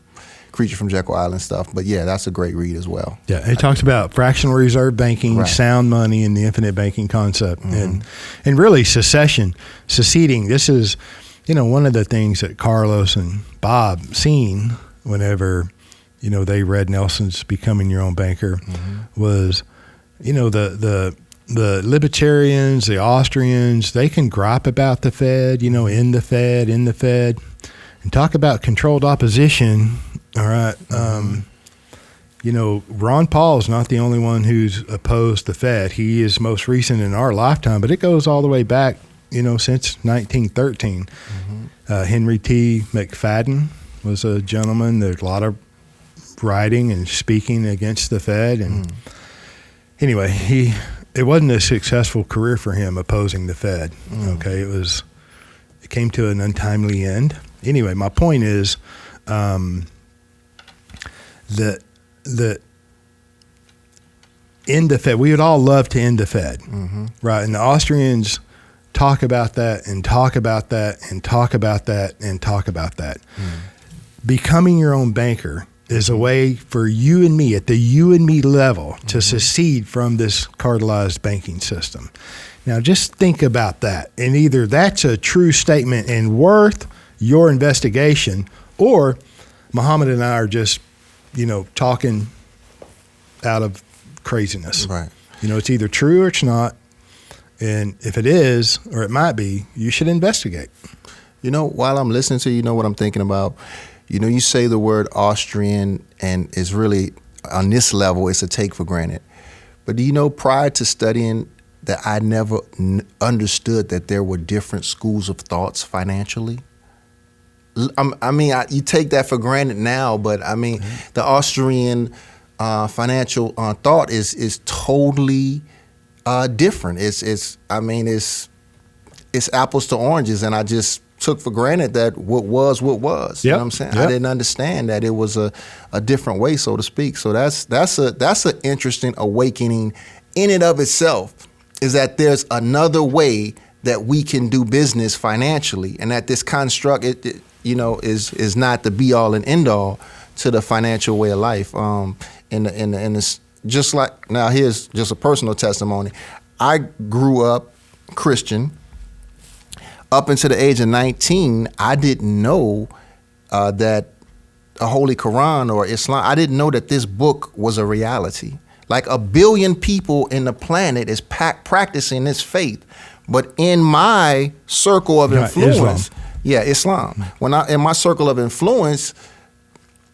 Creature from Jekyll Island stuff. But yeah, that's a great read as well. Yeah, it talks about fractional reserve banking, sound money, and the infinite banking concept, and really seceding. This is, one of the things that Carlos and Bob seen whenever, they read Nelson's Becoming Your Own Banker, was, the libertarians, the Austrians, they can gripe about the Fed, in the Fed, and talk about controlled opposition. All right. Ron Paul's not the only one who's opposed the Fed. He is most recent in our lifetime, but it goes all the way back, since 1913. Henry T. McFadden was a gentleman. There's a lot of writing and speaking against the Fed. And anyway, it wasn't a successful career for him opposing the Fed. Okay. It came to an untimely end. Anyway, my point is, that end the Fed, we would all love to end the Fed, right? And the Austrians talk about that and talk about that and talk about that and talk about that. Becoming your own banker is a way for you and me, at the you and me level, to secede from this cartelized banking system. Now, just think about that. And either that's a true statement and worth your investigation, or Muhammad and I are just, talking out of craziness. Right. It's either true or it's not. And if it is, or it might be, you should investigate. While I'm listening to you, what I'm thinking about? You say the word Austrian, and it's really, on this level, it's a take for granted. But do you know, prior to studying that, I never understood that there were different schools of thoughts financially? You take that for granted now, but the Austrian financial thought is totally different. It's apples to oranges, and I just took for granted that what was. You know what I'm saying? I didn't understand that it was a different way, so to speak. So that's an interesting awakening in and of itself, is that there's another way that we can do business financially, and that this construct, is not the be all and end all to the financial way of life. In this, just like, now here's just a personal testimony. I grew up Christian. Up until the age of 19, I didn't know that a Holy Quran or Islam, I didn't know that this book was a reality. Like 1 billion people in the planet is practicing this faith. But in my circle of influence, Islam. In my circle of influence,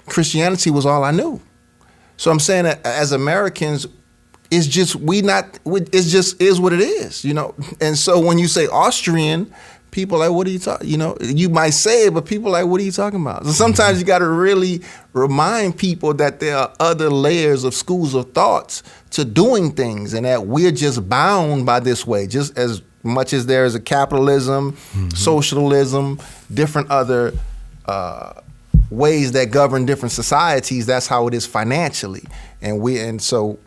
Christianity was all I knew. So I'm saying that as Americans, it's just it just is what it is, And so when you say Austrian, people are like, what are you talking? You might say it, but people are like, what are you talking about? So sometimes you got to really remind people that there are other layers of schools of thoughts to doing things, and that we're just bound by this way, just as much as there is a capitalism, socialism, different other ways that govern different societies. That's how it is financially, and so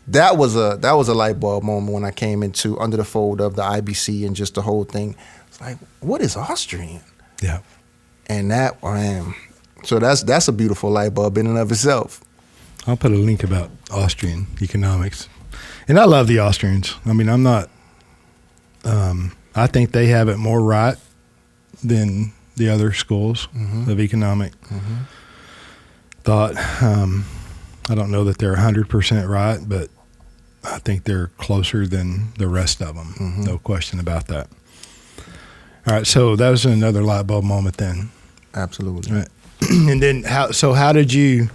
that was a light bulb moment when I came into under the fold of the IBC and just the whole thing. It's like, what is Austrian? Yeah, and that, so that's a beautiful light bulb in and of itself. I'll put a link about Austrian economics, and I love the Austrians. I mean, I'm not. I think they have it more right than the other schools of economic thought. I don't know that they're 100% right, but I think they're closer than the rest of them. No question about that. All right, so that was another light bulb moment then. Absolutely. Right. And then what did you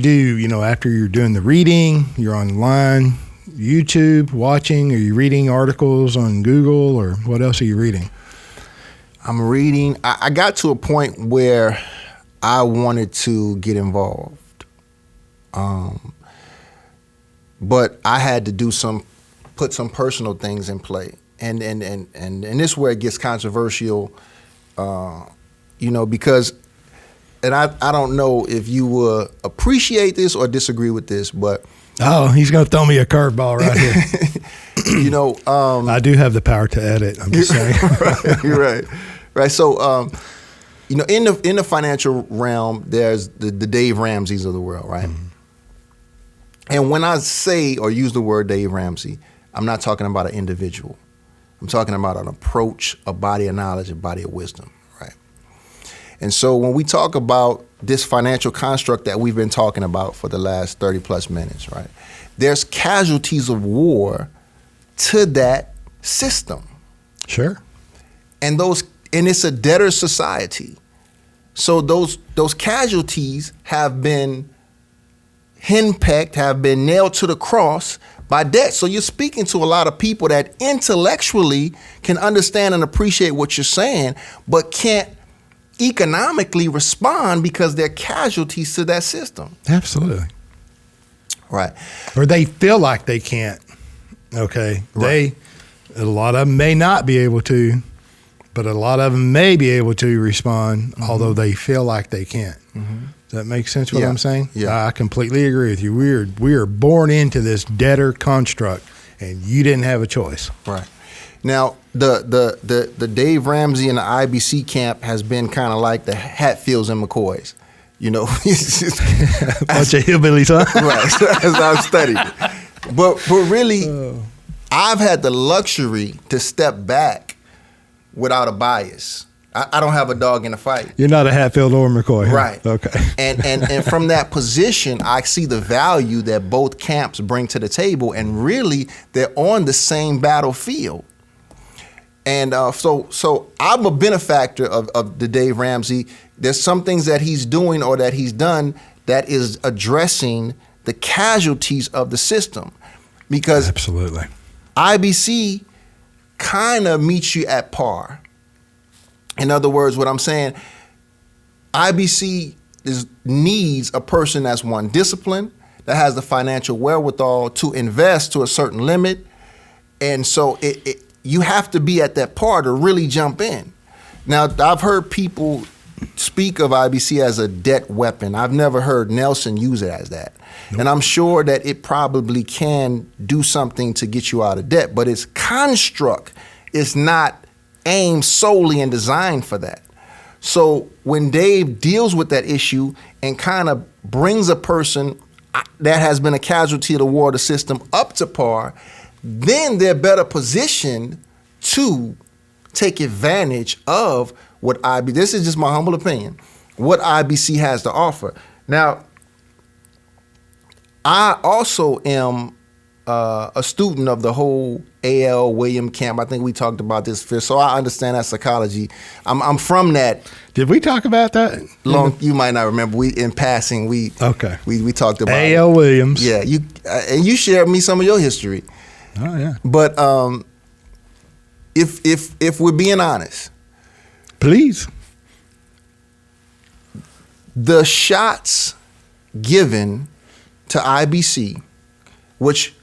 do, after you're doing the reading, you're online, YouTube, watching, are you reading articles on Google, or what else are you reading? I'm reading. I got to a point where I wanted to get involved. But I had to put some personal things in play. And this is where it gets controversial, because, and I don't know if you will appreciate this or disagree with this, but. Oh, he's going to throw me a curveball right here. I do have the power to edit. I'm just saying. Right. So, in the financial realm, there's the Dave Ramseys of the world, right? And when I say or use the word Dave Ramsey, I'm not talking about an individual. I'm talking about an approach, a body of knowledge, a body of wisdom, right? And so when we talk about this financial construct that we've been talking about for the last 30 plus minutes, right? There's casualties of war to that system. Sure. And it's a debtor society. So those casualties have been henpecked, have been nailed to the cross by debt. So you're speaking to a lot of people that intellectually can understand and appreciate what you're saying, but can't economically respond because they're casualties to that system. Absolutely. Right. Or they feel like they can't. Okay. Right. A lot of them may not be able to, but a lot of them may be able to respond, although they feel like they can't. Does that make sense what I'm saying? Yeah. I completely agree with you. We are born into this debtor construct, and you didn't have a choice. Right. Now, the Dave Ramsey and the IBC camp has been kind of like the Hatfields and McCoys. It's just a bunch of hillbillies, huh? Right, as I've studied. But really, I've had the luxury to step back without a bias. I don't have a dog in the fight. You're not a Hatfield or McCoy. Huh? Right. Okay. And from that position, I see the value that both camps bring to the table, and really, they're on the same battlefield. And so I'm a benefactor of the Dave Ramsey. There's some things that he's doing or that he's done that is addressing the casualties of the system. Because absolutely, IBC kind of meets you at par. In other words, what I'm saying, IBC needs a person that's disciplined, that has the financial wherewithal to invest to a certain limit. And so you have to be at that par to really jump in. Now, I've heard people speak of IBC as a debt weapon. I've never heard Nelson use it as that. Nope. And I'm sure that it probably can do something to get you out of debt, but its construct is not aimed solely and designed for that. So when Dave deals with that issue and kind of brings a person that has been a casualty of the water system up to par, then they're better positioned to take advantage of what IBC, this is just my humble opinion, what IBC has to offer. Now, I also am a student of the whole A.L. Williams camp. I think we talked about this, so I understand that psychology. I'm from that. Did we talk about that? You might not remember. We in passing we talked about A.L. Williams. Yeah, and you shared me some of your history. Oh yeah. But if we're being honest, please, the shots given to IBC, which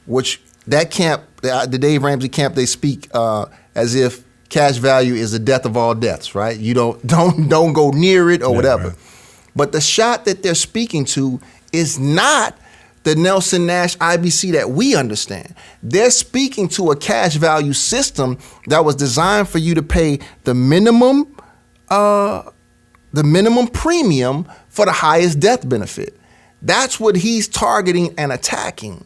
that camp, the Dave Ramsey camp, they speak as if cash value is the death of all deaths, right? You don't go near it or whatever. Right. But the shot that they're speaking to is not the Nelson Nash IBC that we understand. They're speaking to a cash value system that was designed for you to pay the minimum premium for the highest death benefit. That's what he's targeting and attacking.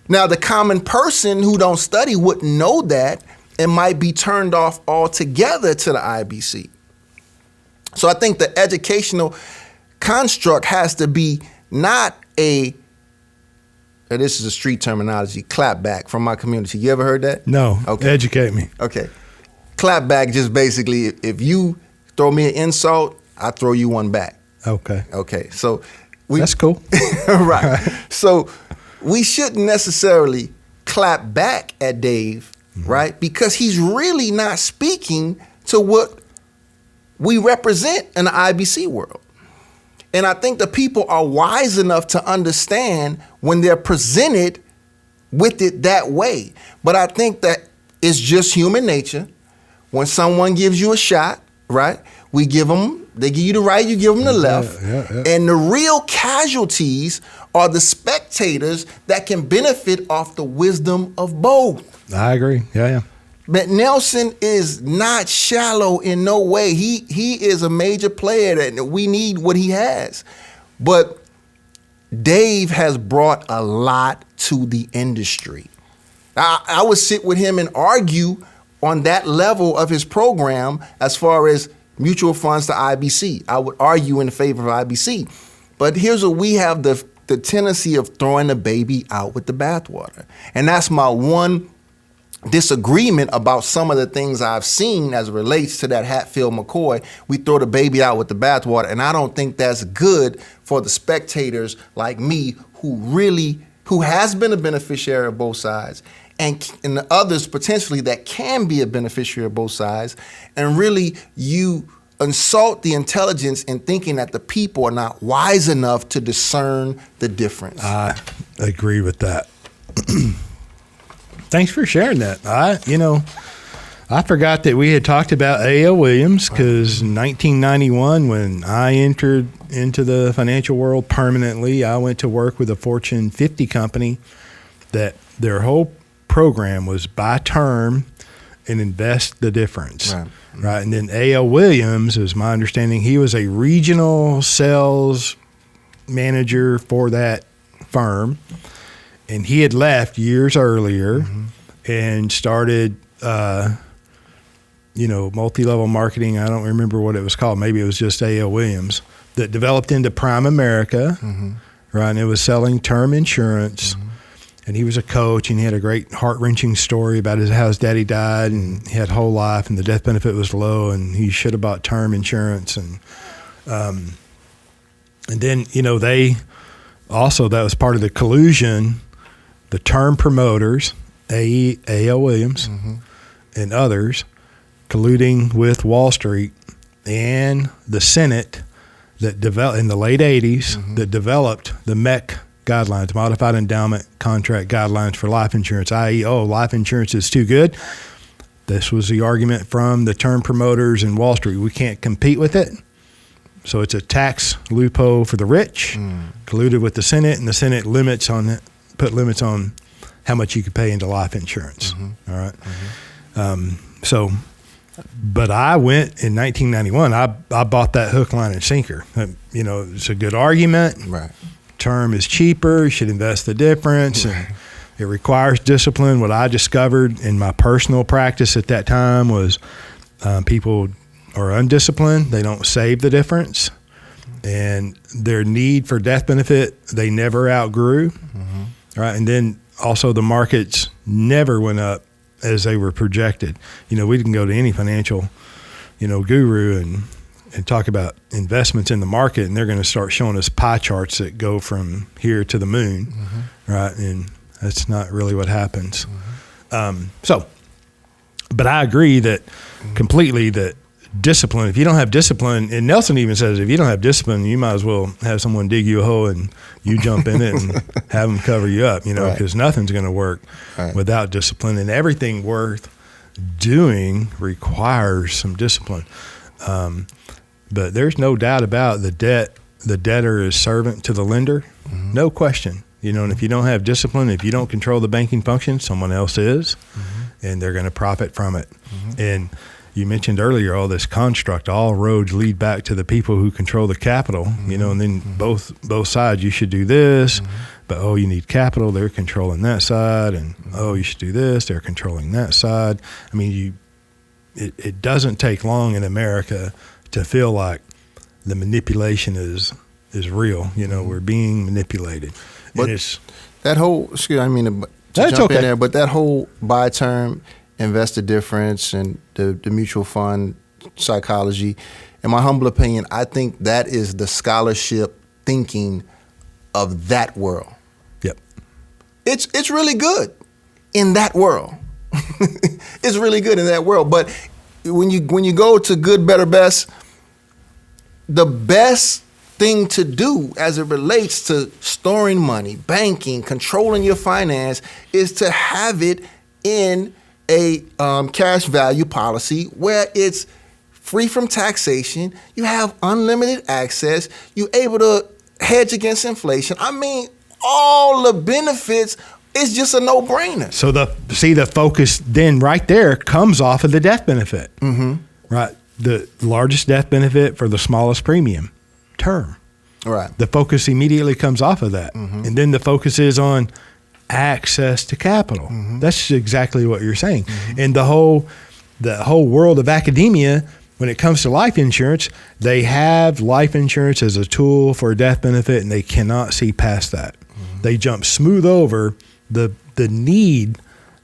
Now, the common person who don't study wouldn't know that and might be turned off altogether to the IBC. So I think the educational construct has to be not this is a street terminology, clapback from my community. You ever heard that? No. Okay. Educate me. Okay. Clapback just basically, if you throw me an insult, I throw you one back. Okay. So that's cool. Right. So we shouldn't necessarily clap back at Dave, right? Because he's really not speaking to what we represent in the IBC world. And I think the people are wise enough to understand when they're presented with it that way. But I think that it's just human nature. When someone gives you a shot, right? They give you the right, you give them the left. Yeah. And the real casualties are the spectators that can benefit off the wisdom of both. I agree. Yeah. But Nelson is not shallow in no way. He is a major player that we need what he has. But Dave has brought a lot to the industry. I would sit with him and argue on that level of his program as far as mutual funds to IBC. I would argue in favor of IBC. But here's what we have the tendency of throwing the baby out with the bathwater. And that's my one disagreement about some of the things I've seen as it relates to that Hatfield-McCoy. We throw the baby out with the bathwater, and I don't think that's good for the spectators like me who has been a beneficiary of both sides, and the others potentially that can be a beneficiary of both sides, and really you insult the intelligence in thinking that the people are not wise enough to discern the difference. I agree with that. Thanks for sharing that. I forgot that we had talked about A.L. Williams because in 1991, when I entered into the financial world permanently, I went to work with a Fortune 50 company that their whole program was buy term and invest the difference. Right. And then A.L. Williams, is my understanding, he was a regional sales manager for that firm. And he had left years earlier and started, multi-level marketing. I don't remember what it was called. Maybe it was just A.L. Williams that developed into Prime America, right? And it was selling term insurance. And he was a coach, and he had a great heart-wrenching story about how his daddy died, and he had whole life, and the death benefit was low, and he should have bought term insurance. And then, they also, that was part of the collusion. The term promoters, A.L. Williams and others, colluding with Wall Street and the Senate that developed in the late 80s that developed the MEC guidelines, Modified Endowment Contract Guidelines for life insurance, i.e., life insurance is too good. This was the argument from the term promoters in Wall Street. We can't compete with it. So it's a tax loophole for the rich, colluded with the Senate, and the Senate put limits on how much you could pay into life insurance. All right. But I went in 1991. I bought that hook, line, and sinker. It's a good argument. Right. Term is cheaper. You should invest the difference. Right. And it requires discipline. What I discovered in my personal practice at that time was people are undisciplined. They don't save the difference. And their need for death benefit, they never outgrew. Right. And then also the markets never went up as they were projected. We can go to any financial, guru and talk about investments in the market, and they're going to start showing us pie charts that go from here to the moon. Right. And that's not really what happens. But I agree that completely that discipline, if you don't have discipline, and Nelson even says, if you don't have discipline, you might as well have someone dig you a hole and you jump in it and have them cover you up, because nothing's going to work without discipline, and everything worth doing requires some discipline. But there's no doubt about the debtor is servant to the lender. No question. And if you don't have discipline, if you don't control the banking function, someone else is, and they're going to profit from it. And you mentioned earlier all this construct, all roads lead back to the people who control the capital, and then both sides, you should do this, but you need capital, they're controlling that side, and you should do this, they're controlling that side. I mean, it doesn't take long in America to feel like the manipulation is real. We're being manipulated. But it's that whole, in there, but that whole buy term, investor difference, and the mutual fund psychology, in my humble opinion, I think that is the scholarship thinking of that world. Yep. It's really good in that world. It's really good in that world. But when you go to good, better, best, the best thing to do as it relates to storing money, banking, controlling your finance is to have it in a cash value policy where it's free from taxation, you have unlimited access, you're able to hedge against inflation. I mean, all the benefits, it's just a no-brainer. So the focus then right there comes off of the death benefit, right? The largest death benefit for the smallest premium, term. Right. The focus immediately comes off of that. And then the focus is on access to capital. That's exactly what you're saying. And the whole world of academia, when it comes to life insurance, they have life insurance as a tool for a death benefit, and they cannot see past that. They jump smooth over the need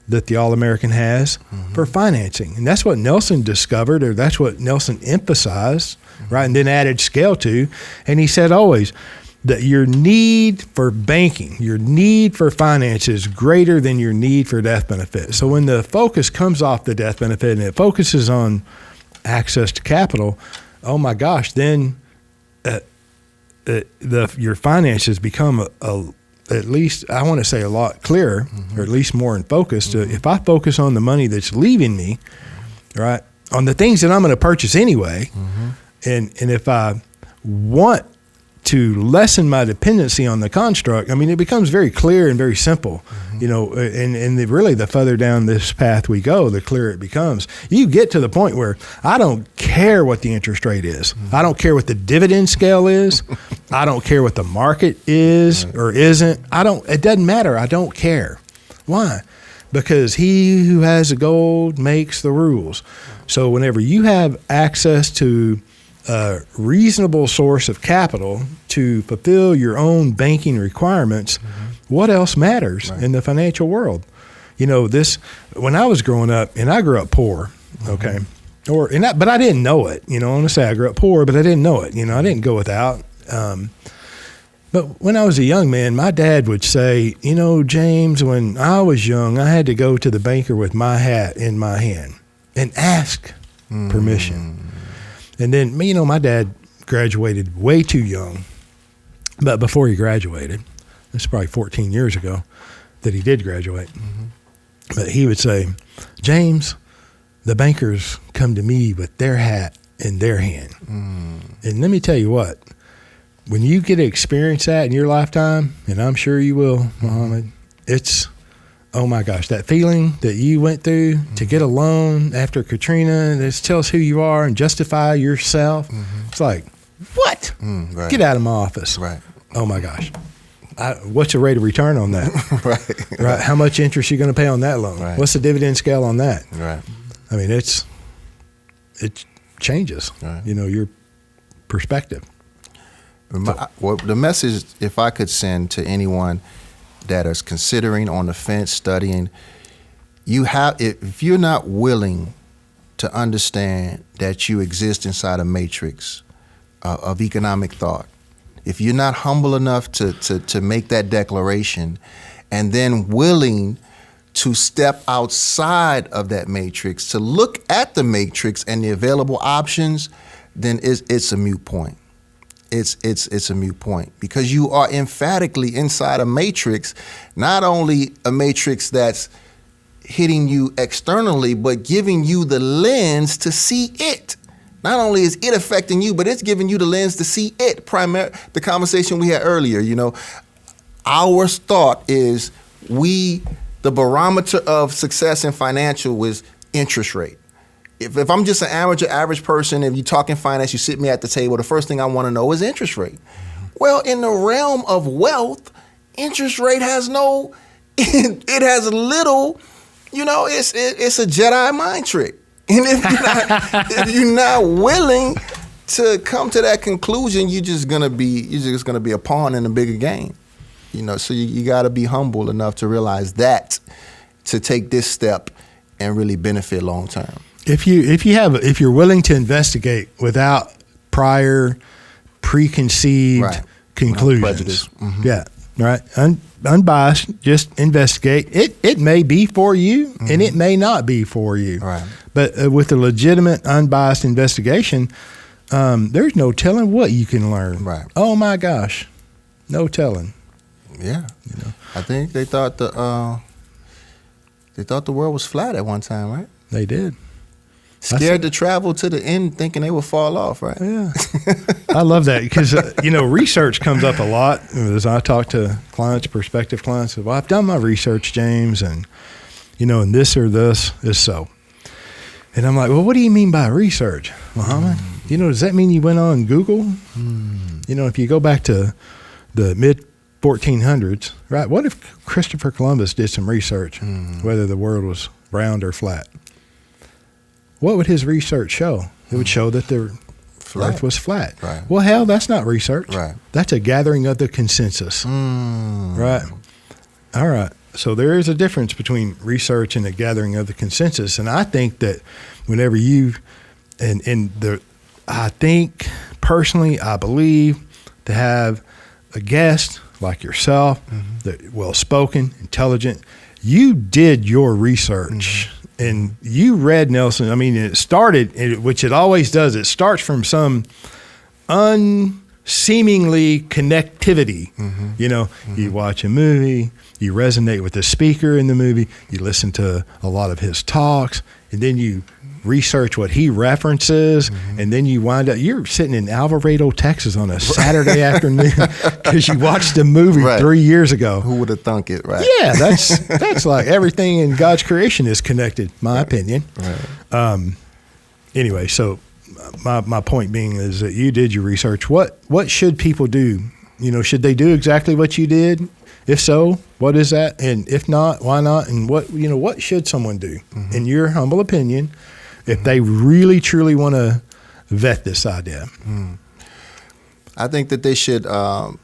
that the All-American has for financing. And that's what Nelson discovered, or that's what Nelson emphasized, right? And then added scale to. And he said always that your need for banking, your need for finance is greater than your need for death benefit. So when the focus comes off the death benefit and it focuses on access to capital, oh my gosh, then your finances become at least, I want to say, a lot clearer, or at least more in focus. If I focus on the money that's leaving me, right, on the things that I'm going to purchase anyway, and if I want to lessen my dependency on the construct, I mean, it becomes very clear and very simple, and really the further down this path we go, the clearer it becomes. You get to the point where I don't care what the interest rate is. I don't care what the dividend scale is. I don't care what the market is or isn't. It doesn't matter. I don't care. Why? Because he who has the gold makes the rules. So whenever you have access to a reasonable source of capital to fulfill your own banking requirements, what else matters in the financial world? When I was growing up, and I grew up poor, okay, but I didn't know it. I want to say I grew up poor, but I didn't know it. I didn't go without. But when I was a young man, my dad would say, James, when I was young, I had to go to the banker with my hat in my hand and ask permission. And then, my dad graduated way too young. But before he graduated, this is probably 14 years ago that he did graduate. But he would say, James, the bankers come to me with their hat in their hand. And let me tell you what, when you get to experience that in your lifetime, and I'm sure you will, Muhammad, it's, oh my gosh, that feeling that you went through to get a loan after Katrina, that tell us who you are and justify yourself. It's like, what? Right. Get out of my office. Right. Oh my gosh. What's the rate of return on that? Right. How much interest are you going to pay on that loan? Right. What's the dividend scale on that? Right. I mean, it changes, right. Your perspective. Well, the message, if I could send to anyone that is considering, on the fence, studying, if you're not willing to understand that you exist inside a matrix of economic thought, if you're not humble enough to make that declaration, and then willing to step outside of that matrix, to look at the matrix and the available options, then it's a moot point. It's a moot point, because you are emphatically inside a matrix, not only a matrix that's hitting you externally, but giving you the lens to see it. Not only is it affecting you, but it's giving you the lens to see it. The conversation we had earlier, our thought is the barometer of success in financial is interest rate. If I'm just an average person, if you're talking finance, you sit me at the table, the first thing I want to know is interest rate. Well, in the realm of wealth, interest rate has it has little, it's a Jedi mind trick. And if you're not willing to come to that conclusion, you're just gonna be a pawn in a bigger game. So you got to be humble enough to realize that, to take this step and really benefit long term. If you're willing to investigate without prior preconceived conclusions, prejudice. Yeah, right, unbiased, just investigate. It may be for you, and it may not be for you. Right. But with a legitimate, unbiased investigation, there's no telling what you can learn. Right. Oh my gosh, no telling. Yeah. I think they thought the world was flat at one time, right? They did. Scared to travel to the end, thinking they would fall off, right? Yeah. I love that, because, research comes up a lot. As I talk to clients, prospective clients, well, I've done my research, James, and, and this or this is so. And I'm like, well, what do you mean by research, Muhammad? Does that mean you went on Google? If you go back to the mid-1400s, right, what if Christopher Columbus did some research, whether the world was round or flat? What would his research show? It would show that the Earth was flat. Right. Well, hell, that's not research. Right. That's a gathering of the consensus. Right. All right. So there is a difference between research and the gathering of the consensus. And I think that whenever I think personally, I believe to have a guest like yourself, that well-spoken, intelligent, you did your research. And you read Nelson. I mean, it started, which it always does. It starts from some unseemingly connectivity. You watch a movie, you resonate with the speaker in the movie, you listen to a lot of his talks, and then you research what he references, and then you wind up, you're sitting in Alvarado, Texas on a Saturday afternoon because you watched the movie 3 years ago. Who would have thunk it, right? Yeah, that's like everything in God's creation is connected, my opinion. Right. Anyway, so my point being is that you did your research. What should people do? Should they do exactly what you did? If so, what is that? And if not, why not? And what should someone do, in your humble opinion, if they really, truly want to vet this idea? I think that they should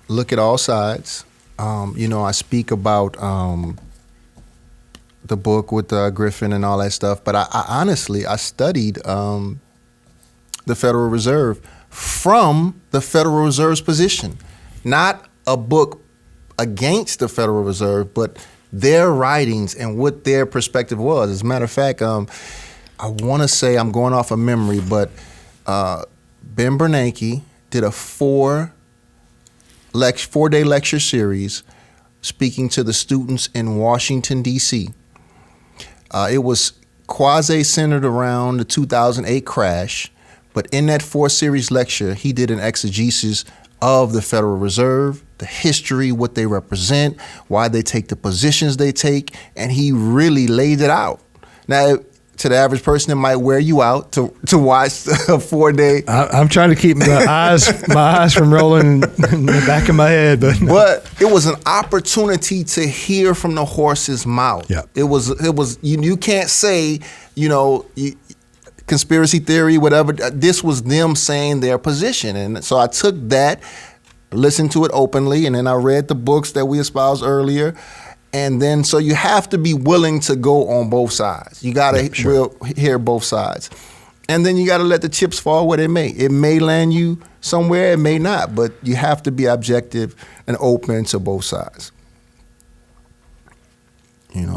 look at all sides. I speak about the book with Griffin and all that stuff, but I honestly studied the Federal Reserve from the Federal Reserve's position. Not a book against the Federal Reserve, but their writings and what their perspective was. As a matter of fact, I want to say, I'm going off of memory, but Ben Bernanke did a 4-day lecture series speaking to the students in Washington, D.C. It was quasi-centered around the 2008 crash. But in that 4-series lecture, he did an exegesis of the Federal Reserve, the history, what they represent, why they take the positions they take, and he really laid it out. Now, to the average person, it might wear you out to watch a 4-day. I'm trying to keep my eyes from rolling in the back of my head, but it was an opportunity to hear from the horse's mouth. Yeah. It was you can't say, conspiracy theory, whatever. This was them saying their position. And so I took that, listened to it openly, and then I read the books that we espoused earlier. And then, so you have to be willing to go on both sides. You got to hear both sides. And then you got to let the chips fall where they may. It may land you somewhere, it may not, but you have to be objective and open to both sides.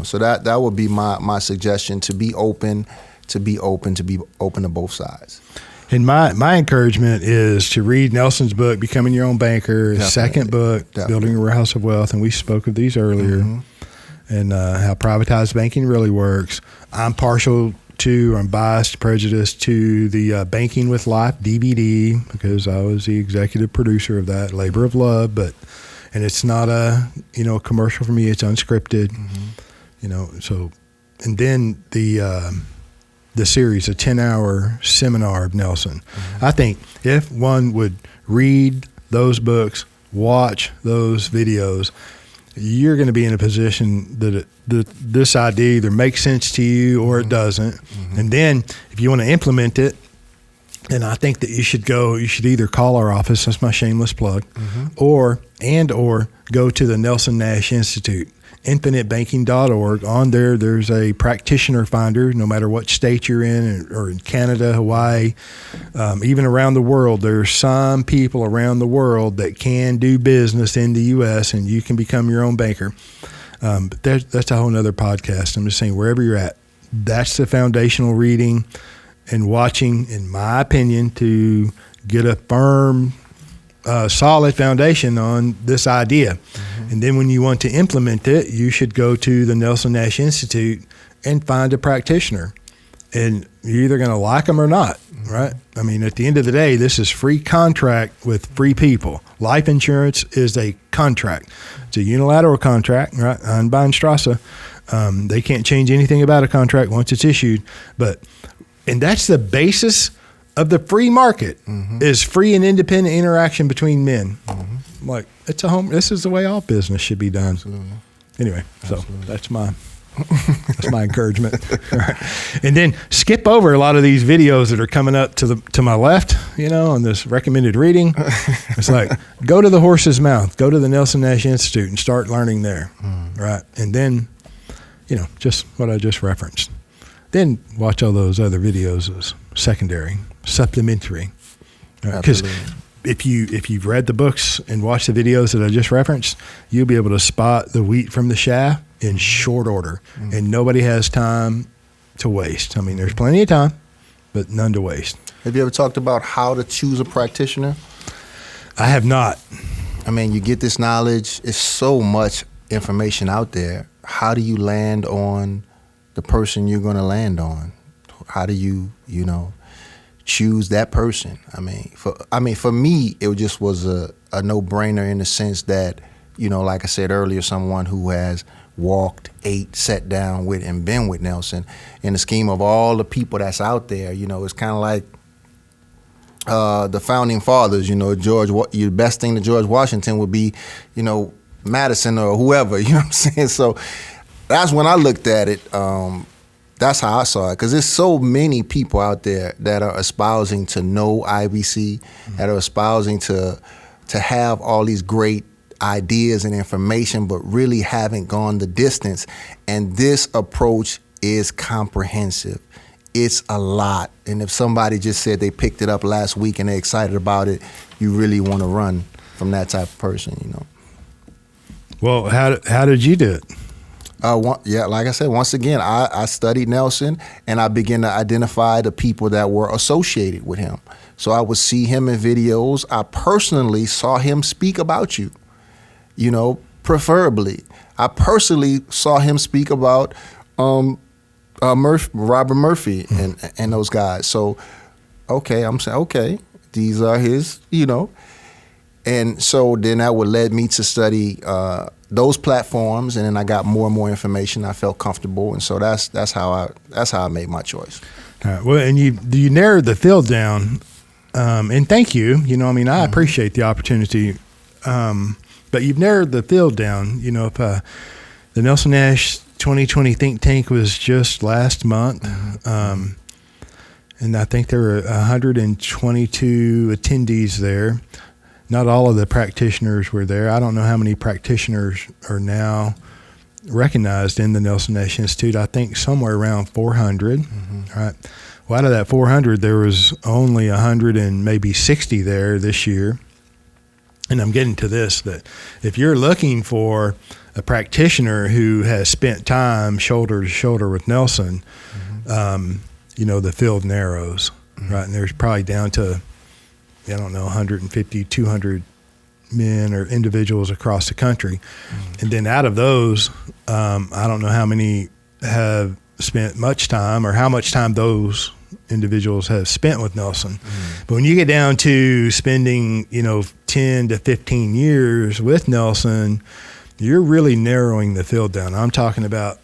So that would be my suggestion, to be open to both sides. And my encouragement is to read Nelson's book, Becoming Your Own Banker, his second book, Building a Warehouse of Wealth, and we spoke of these earlier, and how privatized banking really works. I'm biased, prejudiced to the Banking with Life DVD, because I was the executive producer of that, labor of love, and it's not a commercial for me, it's unscripted, so, and then the series, a 10-hour seminar of Nelson. I think if one would read those books, watch those videos, you're going to be in a position that this idea either makes sense to you or it doesn't. And then if you want to implement it, then I think that you should either call our office, that's my shameless plug, or go to the Nelson Nash Institute. infinitebanking.org. On there, there's a practitioner finder, no matter what state you're in, or in Canada, Hawaii, even around the world. There's some people around the world that can do business in the U.S., and you can become your own banker. But that's a whole nother podcast. I'm just saying, wherever you're at, that's the foundational reading and watching, in my opinion, to get a firm, solid foundation on this idea. And then when you want to implement it, you should go to the Nelson Nash Institute and find a practitioner. And you're either going to like them or not, right? I mean, at the end of the day, this is free contract with free people. Life insurance is a contract. It's a unilateral contract, right? Einbahnstrasse. They can't change anything about a contract once it's issued. And that's the basis of the free market, is free and independent interaction between men. Like, this is the way all business should be done. Absolutely. Anyway, so that's my encouragement. All right. And then skip over a lot of these videos that are coming up to my left, on this recommended reading. It's like, go to the horse's mouth, go to the Nelson Nash Institute and start learning there. Right. And then, just what I just referenced. Then watch all those other videos as secondary, supplementary. Because if you've read the books and watched the videos that I just referenced, you'll be able to spot the wheat from the chaff in short order. And nobody has time to waste. I mean, there's plenty of time, but none to waste. Have you ever talked about how to choose a practitioner? I have not. I mean, you get this knowledge. It's so much information out there. How do you land on the person you're going to land on? How do you, choose that person? For me, it just was a no-brainer in the sense that, like I said earlier, someone who has walked, ate, sat down with, and been with Nelson. In the scheme of all the people that's out there, it's kind of like the founding fathers. The best thing to George Washington would be, Madison or whoever. You know what I'm saying? So that's when I looked at it. That's how I saw it, because there's so many people out there that are espousing to know IBC, that are espousing to have all these great ideas and information, but really haven't gone the distance. And this approach is comprehensive. It's a lot. And if somebody just said they picked it up last week and they're excited about it, you really want to run from that type of person, Well, how did you do it? Like I said, once again, I studied Nelson, and I began to identify the people that were associated with him. So I would see him in videos. I personally saw him speak about you, preferably. I personally saw him speak about Robert Murphy and those guys. So, okay, I'm saying, okay, these are his, And so then that would lead me to study those platforms, and then I got more and more information. I felt comfortable, and so that's how I made my choice. All right. Well, and you narrowed the field down, and thank you. I appreciate the opportunity, but you've narrowed the field down. If the Nelson Nash 2020 think tank was just last month, and I think there were 122 attendees there. Not all of the practitioners were there. I don't know how many practitioners are now recognized in the Nelson Nash Institute. I think somewhere around 400. Right. Well, out of that 400, there was only 100 and maybe 60 there this year. And I'm getting to this, that if you're looking for a practitioner who has spent time shoulder to shoulder with Nelson, the field narrows, right? And there's probably down to, 150, 200 men or individuals across the country. And then out of those, I don't know how many have spent much time or how much time those individuals have spent with Nelson. But when you get down to spending, 10 to 15 years with Nelson, you're really narrowing the field down. I'm talking about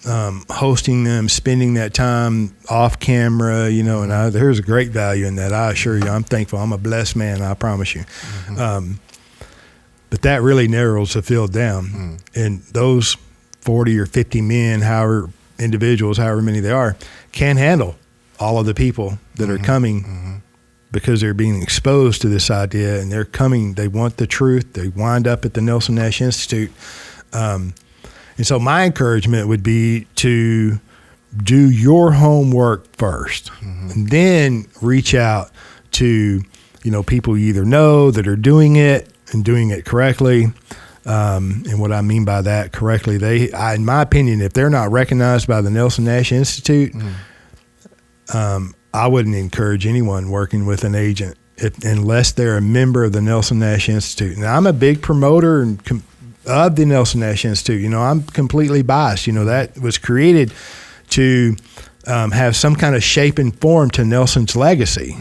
hosting them, spending that time off camera, and there's a great value in that. I assure you, I'm thankful. I'm a blessed man, I promise you. But that really narrows the field down. And those 40 or 50 men, however many they are, can handle all of the people that are coming because they're being exposed to this idea, and they're coming, they want the truth. They wind up at the Nelson Nash Institute. And so my encouragement would be to do your homework first, and then reach out to, people you either know that are doing it and doing it correctly. And what I mean by that correctly, in my opinion, if they're not recognized by the Nelson Nash Institute, I wouldn't encourage anyone working with an agent unless they're a member of the Nelson Nash Institute. Now, I'm a big promoter of the Nelson Nash Institute. I'm completely biased. That was created to have some kind of shape and form to Nelson's legacy,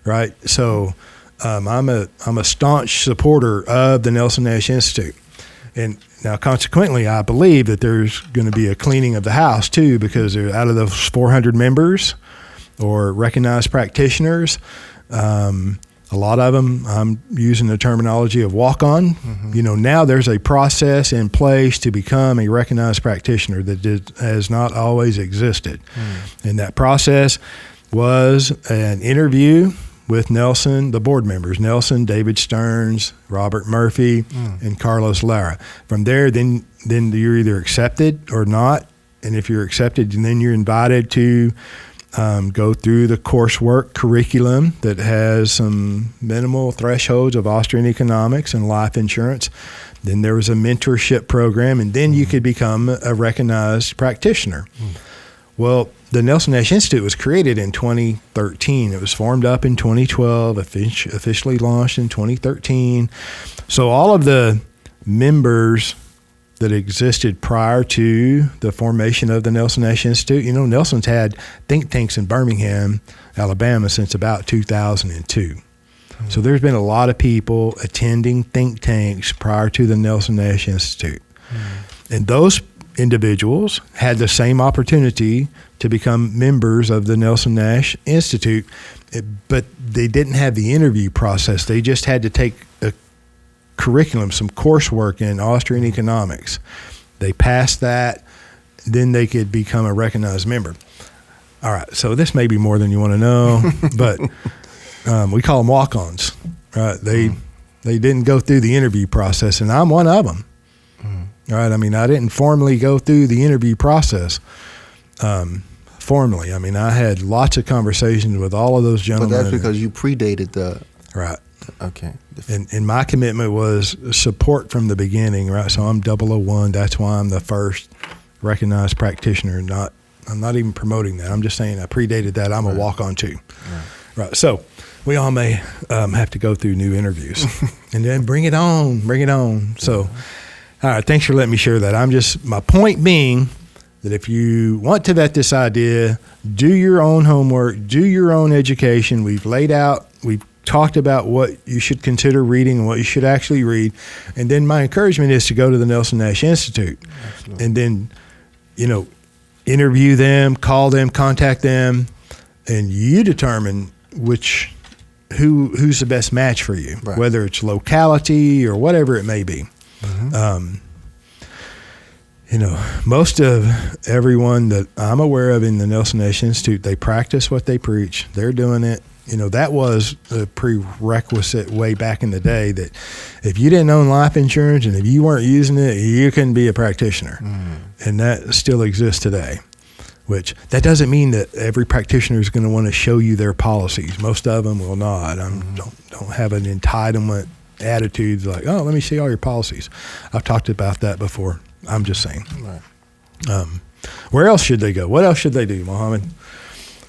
right? So I'm a staunch supporter of the Nelson Nash Institute. And now, consequently, I believe that there's going to be a cleaning of the house, too, because out of those 400 members or recognized practitioners, a lot of them, I'm using the terminology of walk-on. Now there's a process in place to become a recognized practitioner that has not always existed. And that process was an interview with Nelson, the board members, Nelson, David Stearns, Robert Murphy, and Carlos Lara. From there, then you're either accepted or not. And if you're accepted, then you're invited to go through the coursework curriculum that has some minimal thresholds of Austrian Economics and life insurance. Then there was a mentorship program, and then you could become a recognized practitioner. Well, the Nelson Nash Institute was created in 2013. It was formed up in 2012, officially launched in 2013. So all of the members that existed prior to the formation of the Nelson Nash Institute. Nelson's had think tanks in Birmingham, Alabama since about 2002. So there's been a lot of people attending think tanks prior to the Nelson Nash Institute. And those individuals had the same opportunity to become members of the Nelson Nash Institute, but they didn't have the interview process. They just had to take a curriculum, some coursework in Austrian Economics. They passed that, then they could become a recognized member. All right, so this may be more than you want to know, but we call them walk-ons. Right? They didn't go through the interview process, and I'm one of them. Right? I mean, I didn't formally go through the interview process formally. I mean, I had lots of conversations with all of those gentlemen. But that's because you predated the... Right. Okay. And my commitment was support from the beginning, right? So I'm 001. That's why I'm the first recognized practitioner. I'm not even promoting that. I'm just saying I predated that. I'm a walk-on too. Right. So we all may have to go through new interviews. And then bring it on. So, all right, thanks for letting me share that. My point being that if you want to vet this idea, do your own homework, do your own education. We've talked about what you should consider reading and what you should actually read. And then my encouragement is to go to the Nelson Nash Institute. Absolutely. And then, interview them, call them, contact them, and you determine who's the best match for you, right. Whether it's locality or whatever it may be. Mm-hmm. Most of everyone that I'm aware of in the Nelson Nash Institute, they practice what they preach. They're doing it. That was a prerequisite way back in the day, that if you didn't own life insurance and if you weren't using it, you couldn't be a practitioner. Mm. And that still exists today, which that doesn't mean that every practitioner is going to want to show you their policies. Most of them will not. Don't have an entitlement attitude like, oh, let me see all your policies. I've talked about that before. I'm just saying. Right. Where else should they go? What else should they do, Muhammad?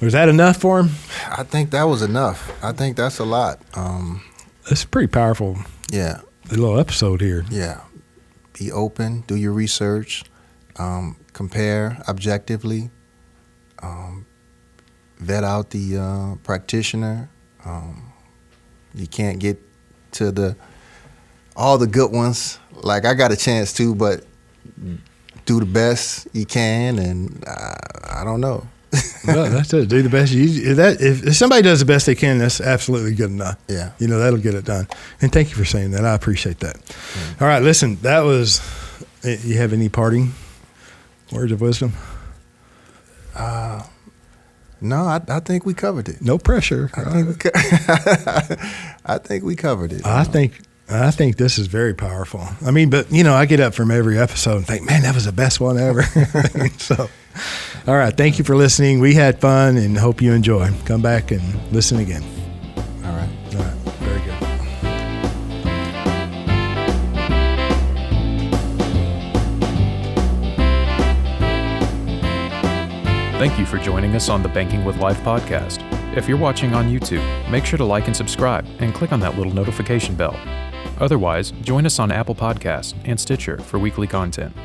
Was that enough for him? I think that was enough. I think that's a lot. It's pretty powerful. Yeah. A little episode here. Yeah. Be open. Do your research. Compare objectively. Vet out the practitioner. You can't get to all the good ones. Like I got a chance to, but do the best you can, and I don't know. Well, that's it. Do the best. If somebody does the best they can, that's absolutely good enough. Yeah. That'll get it done. And thank you for saying that. I appreciate that. Yeah. All right, listen, that was, you have any parting words of wisdom? No, I think we covered it. No pressure. I think we covered it. I think this is very powerful. I mean, but I get up from every episode and think, man, that was the best one ever. So, all right. Thank you for listening. We had fun and hope you enjoy. Come back and listen again. All right. Very good. Thank you for joining us on the Banking with Life podcast. If you're watching on YouTube, make sure to like and subscribe and click on that little notification bell. Otherwise, join us on Apple Podcasts and Stitcher for weekly content.